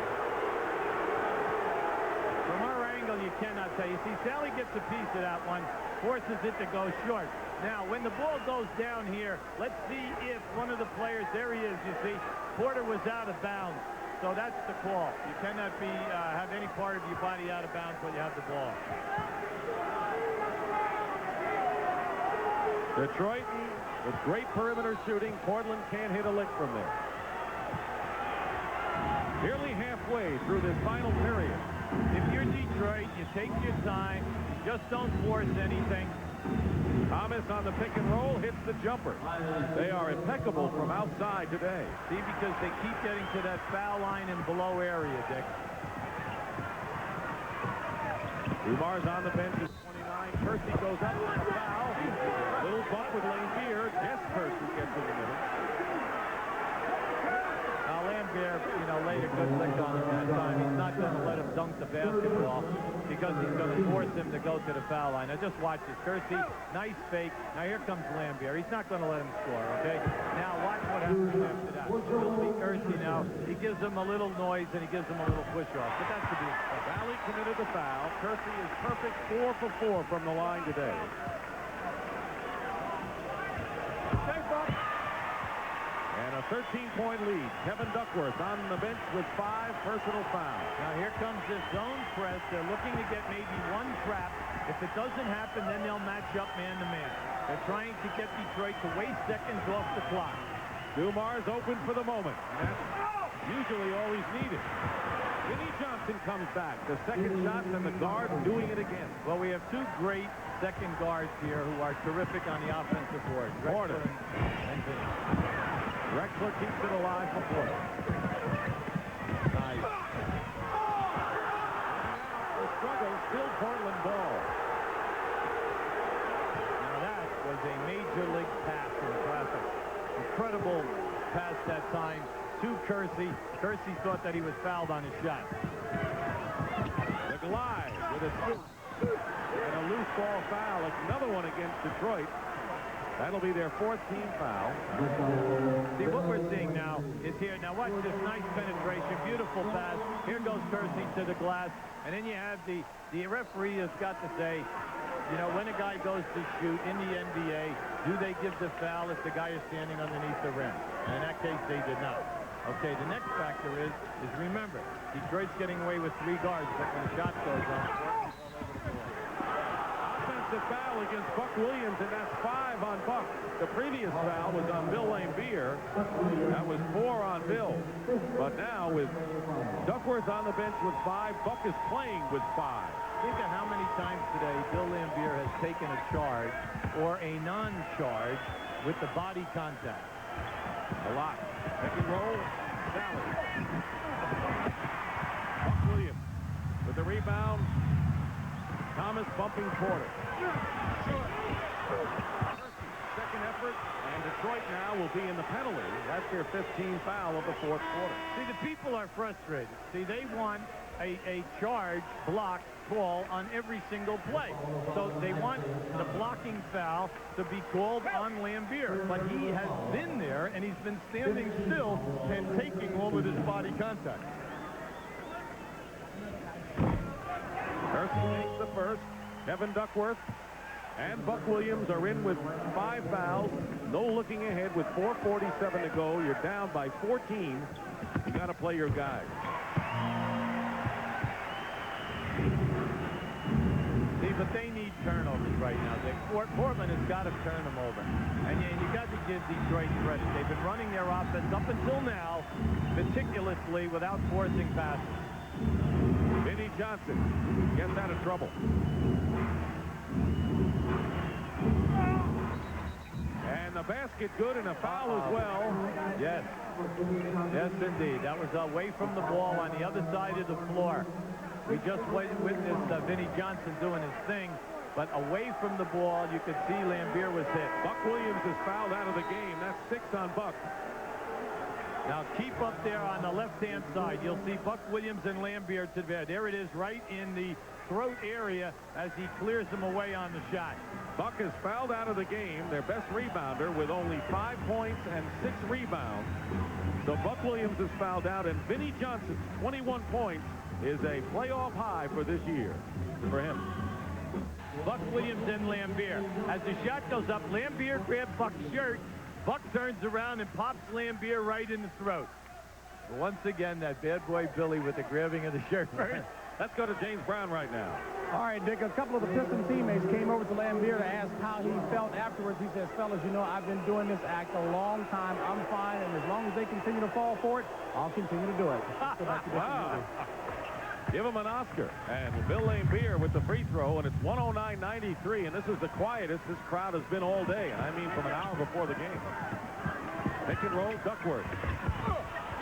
From our angle, you cannot tell. You see, Sally gets a piece of that one, forces it to go short. Now, when the ball goes down here, let's see if one of the players, there he is, you see, Porter was out of bounds. So that's the call. You cannot be have any part of your body out of bounds when you have the ball. Detroit with great perimeter shooting. Portland can't hit a lick from there. Nearly halfway through this final period. If you're Detroit, you take your time. Just don't force anything. Thomas on the pick and roll hits the jumper. They are impeccable from outside today. See, because they keep getting to that foul line and below area, Dick. Umar's on the bench at 29. Kersey goes up with a foul. Little bump with Laimbeer. Yes, Kersey gets in the middle. Now, Laimbeer, you know, laid a good lick on him that time. He's not going to let him dunk the basketball because he's going to force him to go to the foul line. Now, just watch this. Kersey, nice fake. Now, here comes Laimbeer. He's not going to let him score, okay? Now, watch what happens after that. You'll see Kersey now. He gives him a little noise, and he gives him a little push-off. But that's to be expected. Valley committed the foul. Kersey is perfect 4 for 4 from the line today. And a 13-point lead. Kevin Duckworth on the bench with 5 personal fouls. Now here comes this zone press. They're looking to get maybe one trap. If it doesn't happen, then they'll match up man-to-man. They're trying to get Detroit to waste seconds off the clock. Dumar's open for the moment. That's usually all he's needed. Vinnie Johnson comes back. The second shot and the guard doing it again. Well, we have 2 great second guards here who are terrific on the offensive board. Porter. And Vinnie. Drexler keeps it alive for Porter. Nice. The struggle, still Portland ball. Now that was a major league pass in traffic. Incredible pass that time to Kersey. Kersey thought that he was fouled on his shot. The glide with a swoop and a loose ball foul. It's another one against Detroit. That'll be their 4th team foul. See, what we're seeing now is here. Now watch this nice penetration. Beautiful pass. Here goes Kersey to the glass. And then you have the referee has got to say, you know, when a guy goes to shoot in the NBA, do they give the foul if the guy is standing underneath the rim? And in that case, they did not. Okay, the next factor is remember, Detroit's getting away with 3 guards, but when the shot goes on, offensive foul against Buck Williams, and that's 5 on Buck. The previous foul was on Bill Laimbeer. That was 4 on Bill. But now with Duckworth on the bench with 5, Buck is playing with 5. Think of how many times today Bill Laimbeer has taken a charge or a non-charge with the body contact. A lot. Pick and roll. Sally. Buck Williams with the rebound. Thomas bumping Porter. Second second effort, and Detroit now will be in the penalty. That's their 15th foul of the fourth quarter. See, the people are frustrated. See, they want a charge block call on every single play. So they want the blocking foul to be called on Lambier. But he has been there, and he's been standing still and taking all of his body contact. Hersey takes the first. Kevin Duckworth and Buck Williams are in with 5 fouls. No looking ahead with 4:47 to go. You're down by 14. You got to play your guys. See, but they need turnovers right now. Portland has got to turn them over. And you got to give Detroit credit. They've been running their offense up until now meticulously without forcing passes. Vinnie Johnson gets out of trouble. And the basket good and a foul as well. Yes. Yes, indeed. That was away from the ball on the other side of the floor. We just witnessed Vinnie Johnson doing his thing, but away from the ball, you could see Lambier was hit. Buck Williams is fouled out of the game. That's 6 on Buck. Now keep up there on the left-hand side. You'll see Buck Williams and Lambier to there. There it is right in the throat area as he clears them away on the shot. Buck is fouled out of the game, their best rebounder, with only 5 points and 6 rebounds. So Buck Williams is fouled out, and Vinnie Johnson's 21 points is a playoff high for this year for him. Buck Williams and Lambier. As the shot goes up, Lambier grabs Buck's shirt. Buck turns around and pops Lambier right in the throat. Once again, that bad boy Billy with the grabbing of the shirt. Let's go to James Brown right now. All right, Dick, a couple of the Pistons teammates came over to Lambier to ask how he felt afterwards. He says, fellas, you know, I've been doing this act a long time. I'm fine, and as long as they continue to fall for it, I'll continue to do it. Wow. Give him an Oscar. And Bill Lambier with the free throw, and it's 109-93, and this is the quietest this crowd has been all day, and I mean from an hour before the game. Pick and roll, Duckworth.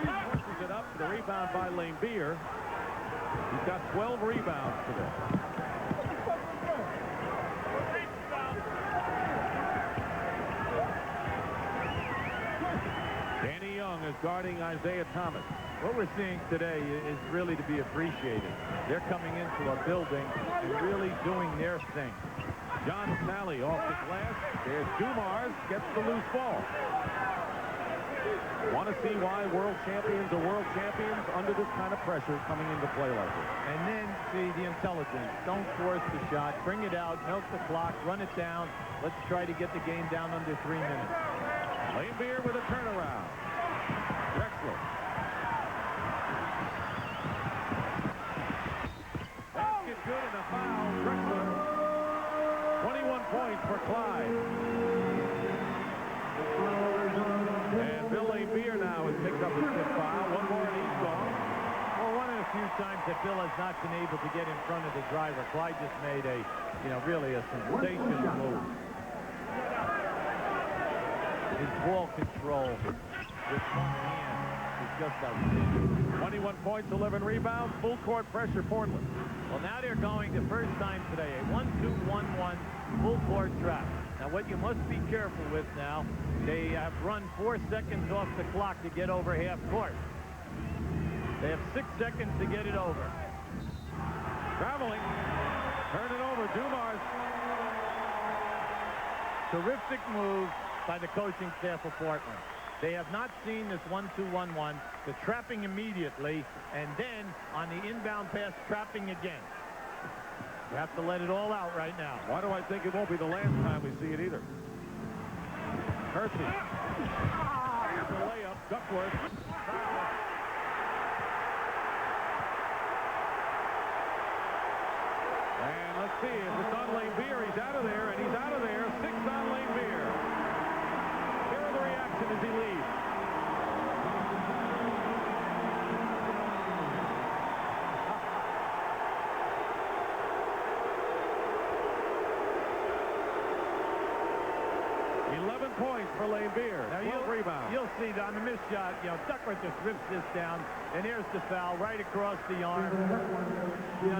He pushes it up, the rebound by Lambier. He's got 12 rebounds today. Danny Young is guarding Isaiah Thomas. What we're seeing today is really to be appreciated. They're coming into a building and really doing their thing. John Sally off the glass. There's Dumars, gets the loose ball. Want to see why world champions are world champions under this kind of pressure coming into play like this. And then see the intelligence. Don't force the shot. Bring it out, milk the clock, run it down. Let's try to get the game down under 3 minutes. Lambier with a turnaround. Drexler. Basket good and a foul. Drexler. 21 points for Clyde. And Bill Lambier now has picked up his 5th foul. One more and he's gone. Well, one of the few times that Bill has not been able to get in front of the driver. Clyde just made a, really a sensational move. His ball control with one hand is just outstanding. 21 points, 11 rebounds, full court pressure, Portland. Well, now they're going the first time today, a 1-2-1-1 full court trap. Now, what you must be careful with now, they have run 4 seconds off the clock to get over half court. They have 6 seconds to get it over. Traveling. Turn it over, Dumars. Terrific move by the coaching staff of Portland. They have not seen this 1-2-1-1, the trapping immediately, and then on the inbound pass, trapping again. You have to let it all out right now. Why do I think it won't be the last time we see it either? Hersey. Here's the layup. Duckworth. And let's see if it's on Lambier. He's out of there, and he's out of there. 6 on Lambier. Here are the reaction as he leaves. Points for Lambier. Now 12 rebounds. You'll see that on the missed shot, Duckworth just rips this down, and here's the foul right across the arm.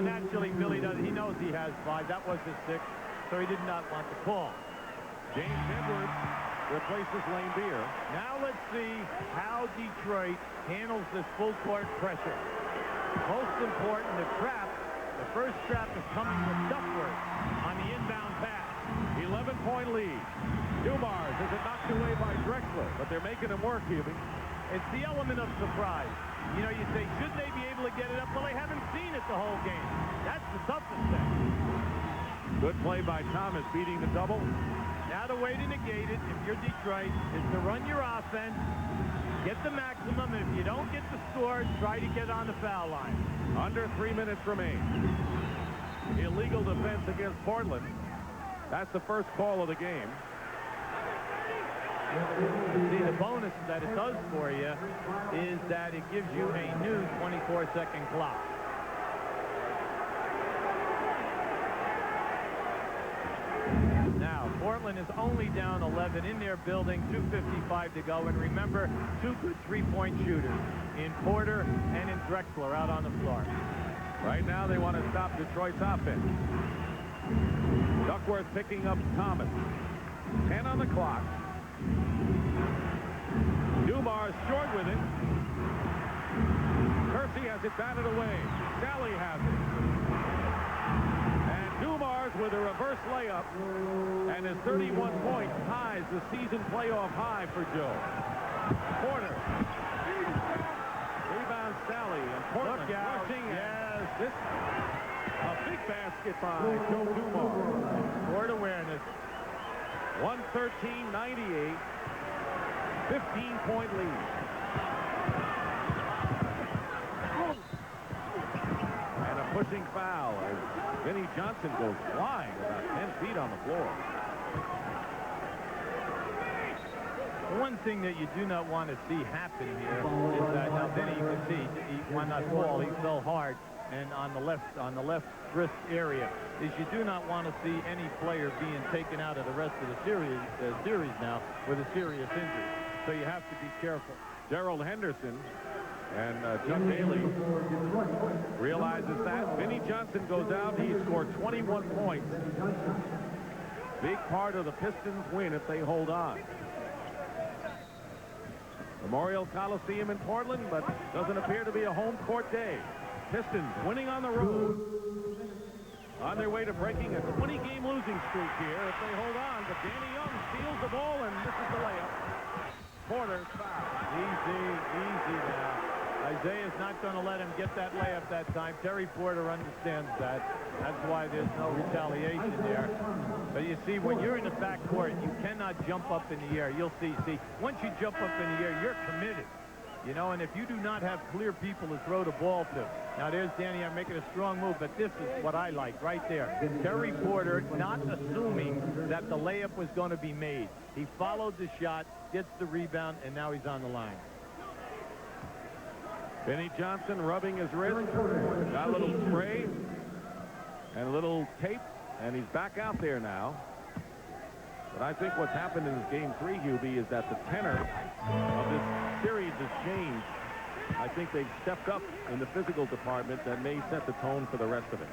Naturally, Billy he knows he has 5. That was his 6th, so he did not want the call. James Edwards replaces Lane Beer. Now let's see how Detroit handles this full court pressure. Most important, the first trap is coming from Duckworth on the inbound pass. 11-point lead. Dumars has it knocked away by Drexler, but they're making him work, Hubie. It's the element of surprise. You know, you say, should they be able to get it up? Well, they haven't seen it the whole game. That's the toughest thing. Good play by Thomas, beating the double. Now the way to negate it, if you're Detroit, is to run your offense, get the maximum, and if you don't get the score, try to get on the foul line. Under 3 minutes remain. Illegal defense against Portland. That's the first call of the game. See, the bonus that it does for you is that it gives you a new 24-second clock. Now, Portland is only down 11 in their building, 2:55 to go. And remember, two good three-point shooters in Porter and in Drexler out on the floor. Right now, they want to stop Detroit's offense. Duckworth picking up Thomas. 10 on the clock. Dumars short with it. Kersey has it batted away. Sally has it. And Dumars with a reverse layup. And his 31 points ties the season playoff high for Joe. Porter. Rebound Sally. And Portland rushing. Yes. This a big basket by Joe Dumars. Court awareness. 113-98. 15-point lead. And a pushing foul as Vinnie Johnson goes flying about 10 feet on the floor. One thing that you do not want to see happen here is that now Vinnie, you can see he why not fall. He fell hard, and on the left wrist area is you do not want to see any player being taken out of the rest of the series now with a serious injury. So you have to be careful. Gerald Henderson and Chuck Daly realizes that. Vinnie Johnson goes out. He scored 21 points. Big part of the Pistons win if they hold on. Memorial Coliseum in Portland, but doesn't appear to be a home court day. Pistons winning on the road. On their way to breaking a 20-game losing streak here if they hold on. But Danny Young steals the ball, and this is the layup. Porter's foul. Easy now. Isaiah's not going to let him get that layup that time. Terry Porter understands that. That's why there's no retaliation there. But you see, when you're in the backcourt, you cannot jump up in the air. You'll see, once you jump up in the air, you're committed. You know, and if you do not have clear people to throw the ball to. Now, there's Danny. I'm making a strong move, but this is what I like right there. Terry Porter not assuming that the layup was going to be made. He followed the shot, gets the rebound, and now he's on the line. Vinnie Johnson rubbing his wrist. Got a little spray and a little tape, and he's back out there now. But I think what's happened in this game 3, Hubie, is that the tenor of this series has changed. I think they've stepped up in the physical department that may set the tone for the rest of it.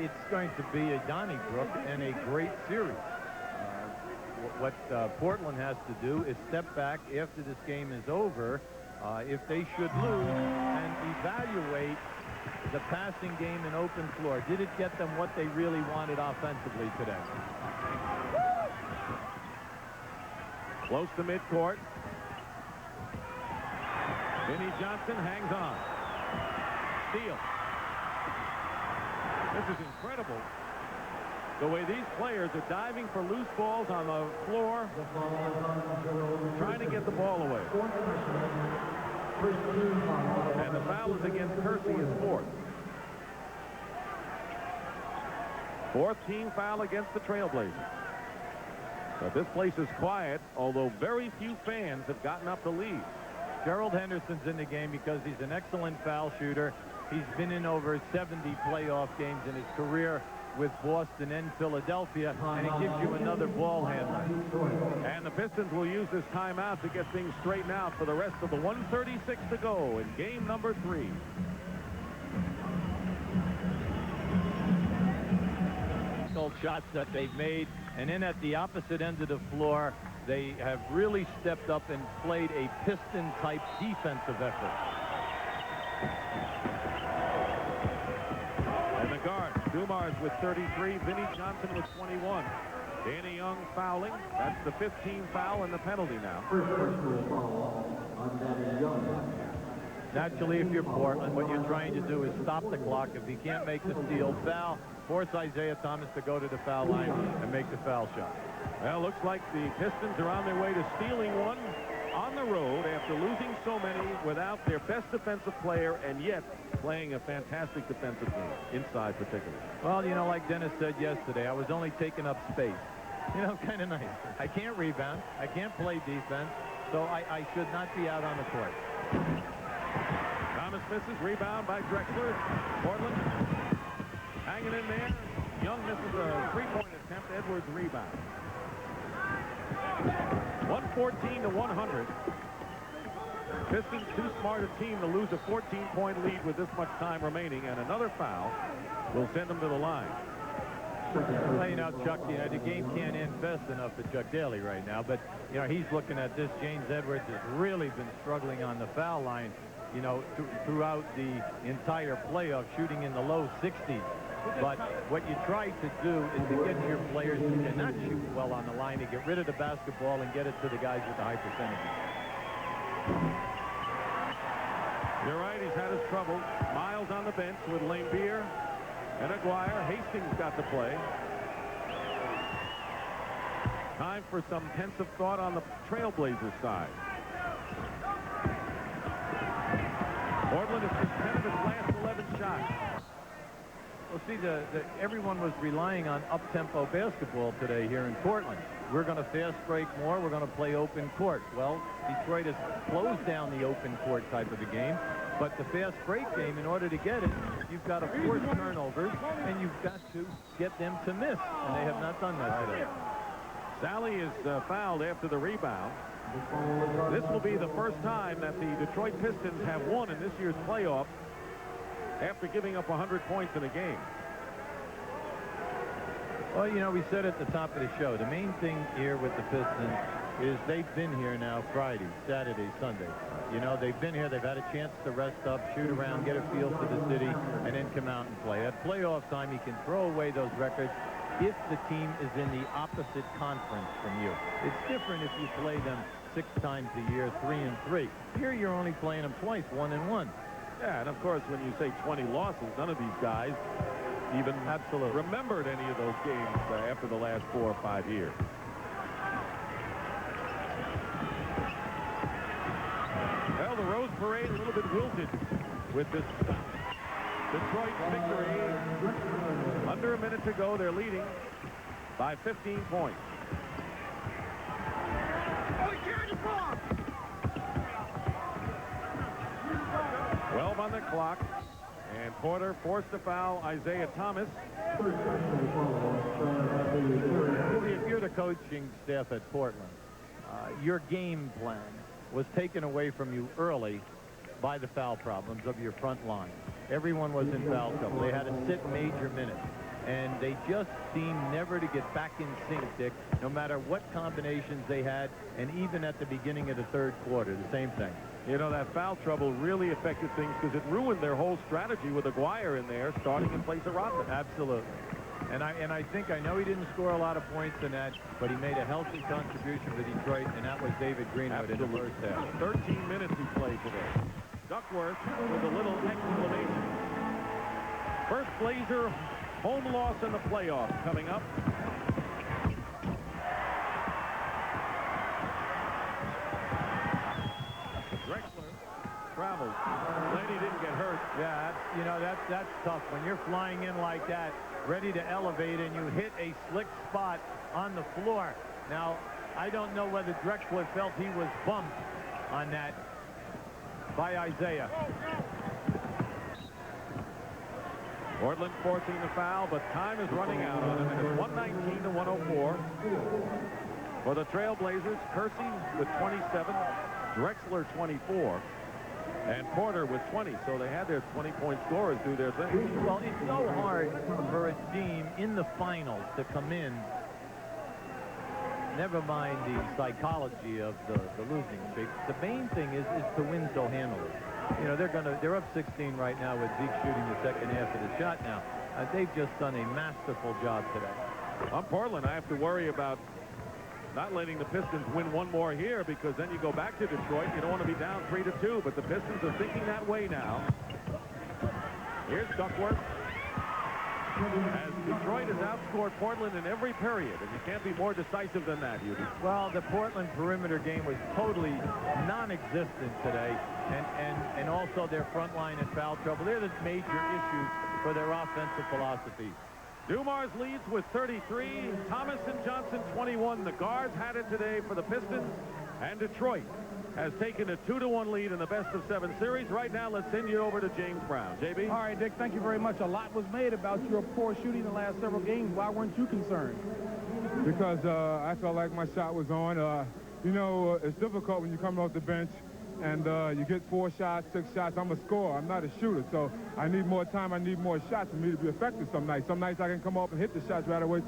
It's going to be a Donnybrook and a great series. What Portland has to do is step back after this game is over, if they should lose, and evaluate the passing game in open floor. Did it get them what they really wanted offensively today? Close to midcourt. Vinnie Johnson hangs on. Steal. This is incredible. The way these players are diving for loose balls on the floor, trying to get the ball away. And the foul is against Kersey, his fourth. Fourth team foul against the Trailblazers. But this place is quiet, although very few fans have gotten up the lead. Gerald Henderson's in the game because he's an excellent foul shooter. He's been in over 70 playoff games in his career with Boston and Philadelphia, and it gives you another ball handler. And the Pistons will use this timeout to get things straightened out for the rest of the 1:36 to go in game number 3. shots that they've made. And then at the opposite end of the floor, they have really stepped up and played a Piston-type defensive effort. And the guard, Dumars with 33, Vinnie Johnson with 21. Danny Young fouling. That's the 15th foul and the penalty now. First personal foul on Danny Young. Naturally, if you're Portland, what you're trying to do is stop the clock. If you can't make the steal, foul, force Isaiah Thomas to go to the foul line and make the foul shot. Well, looks like the Pistons are on their way to stealing one on the road after losing so many without their best defensive player and yet playing a fantastic defensive game, inside particularly. Well, you know, like Dennis said yesterday, I was only taking up space. You know, kind of nice. I can't rebound. I can't play defense, so I should not be out on the court. Thomas misses. Rebound by Drexler. Portland hanging in there. Young misses a three-point attempt. Edwards rebound. 114 to 100. Pistons too smart a team to lose a 14-point lead with this much time remaining, and another foul will send them to the line. Well, you know, Chuck, you know, the game can't end fast enough for Chuck Daly right now, but, you know, he's looking at this. James Edwards has really been struggling on the foul line, you know, throughout the entire playoff, shooting in the low 60s. But what you try to do is to get your players who cannot shoot well on the line to get rid of the basketball and get it to the guys with the high percentages. You're right, he's had his trouble. Miles on the bench with Laimbeer and Aguirre. Hastings got to play. Time for some pensive thought on the Trailblazers side. Portland has missed 10 of its last 11 shots. Well, see, everyone was relying on up-tempo basketball today here in Portland. We're going to fast break more. We're going to play open court. Well, Detroit has closed down the open court type of a game. But the fast break game, in order to get it, you've got to force turnovers, and you've got to get them to miss. And they have not done that today. Sally is fouled after the rebound. This will be the first time that the Detroit Pistons have won in this year's playoffs after giving up 100 points in a game. Well, you know, we said at the top of the show, the main thing here with the Pistons is they've been here now Friday, Saturday, Sunday. You know, they've been here, they've had a chance to rest up, shoot around, get a feel for the city, and then come out and play. At playoff time, you can throw away those records if the team is in the opposite conference from you. It's different if you play them 6 times a year, 3-3. Here, you're only playing them twice, 1-1. Yeah, and of course, when you say 20 losses, none of these guys even remembered any of those games after the last 4 or 5 years. Well, the Rose Parade a little bit wilted with this Detroit victory. Under a minute to go, they're leading by 15 points. 12 on the clock, and Porter forced to foul Isaiah Thomas. If you're the coaching staff at Portland, your game plan was taken away from you early by the foul problems of your front line. Everyone was in foul trouble. They had to sit major minutes, and they just seemed never to get back in sync, Dick, no matter what combinations they had, and even at the beginning of the third quarter, the same thing. You know, that foul trouble really affected things because it ruined their whole strategy with Aguirre in there, starting in place of Rodman. Absolutely. And I think, I know he didn't score a lot of points in that, but he made a healthy contribution for Detroit, and that was David Greenwood in the first half. 13 minutes he played today. Duckworth with a little exclamation. First Blazer home loss in the playoffs coming up. Drexler travels. Glad he didn't get hurt. Yeah, you know, that's tough. When you're flying in like that, ready to elevate, and you hit a slick spot on the floor. Now, I don't know whether Drexler felt he was bumped on that by Isaiah. Portland forcing the foul, but time is running out on him, and it's 119 to 104. For the Trailblazers, Kersey with 27, Drexler 24. and Porter with 20. So they had their 20-point scorers do their thing. Well, it's so hard for a team in the finals to come in. Never mind the psychology of the losing streak. The main thing is to win so handily. You know, they're up 16 right now with Zeke shooting the second half of the shot now. They've just done a masterful job today. On Portland, I have to worry about not letting the Pistons win one more here, because then you go back to Detroit. You don't want to be down 3-2, but the Pistons are thinking that way now. Here's Duckworth. As Detroit has outscored Portland in every period, and you can't be more decisive than that, Hubie. Well, the Portland perimeter game was totally non-existent today, and also their front line in foul trouble. They're the major issues for their offensive philosophy. Dumars leads with 33. Thomas and Johnson 21. The guards had it today for the Pistons, and Detroit has taken a 2-1 lead in the best-of-7 series. Right now, let's send you over to James Brown. JB? All right, Dick, thank you very much. A lot was made about your poor shooting the last several games. Why weren't you concerned? Because I felt like my shot was on. You know, it's difficult when you come off the bench and you get 4 shots, 6 shots. I'm a scorer. I'm not a shooter. So I need more time. I need more shots for me to be effective some nights. Some nights I can come up and hit the shots right away.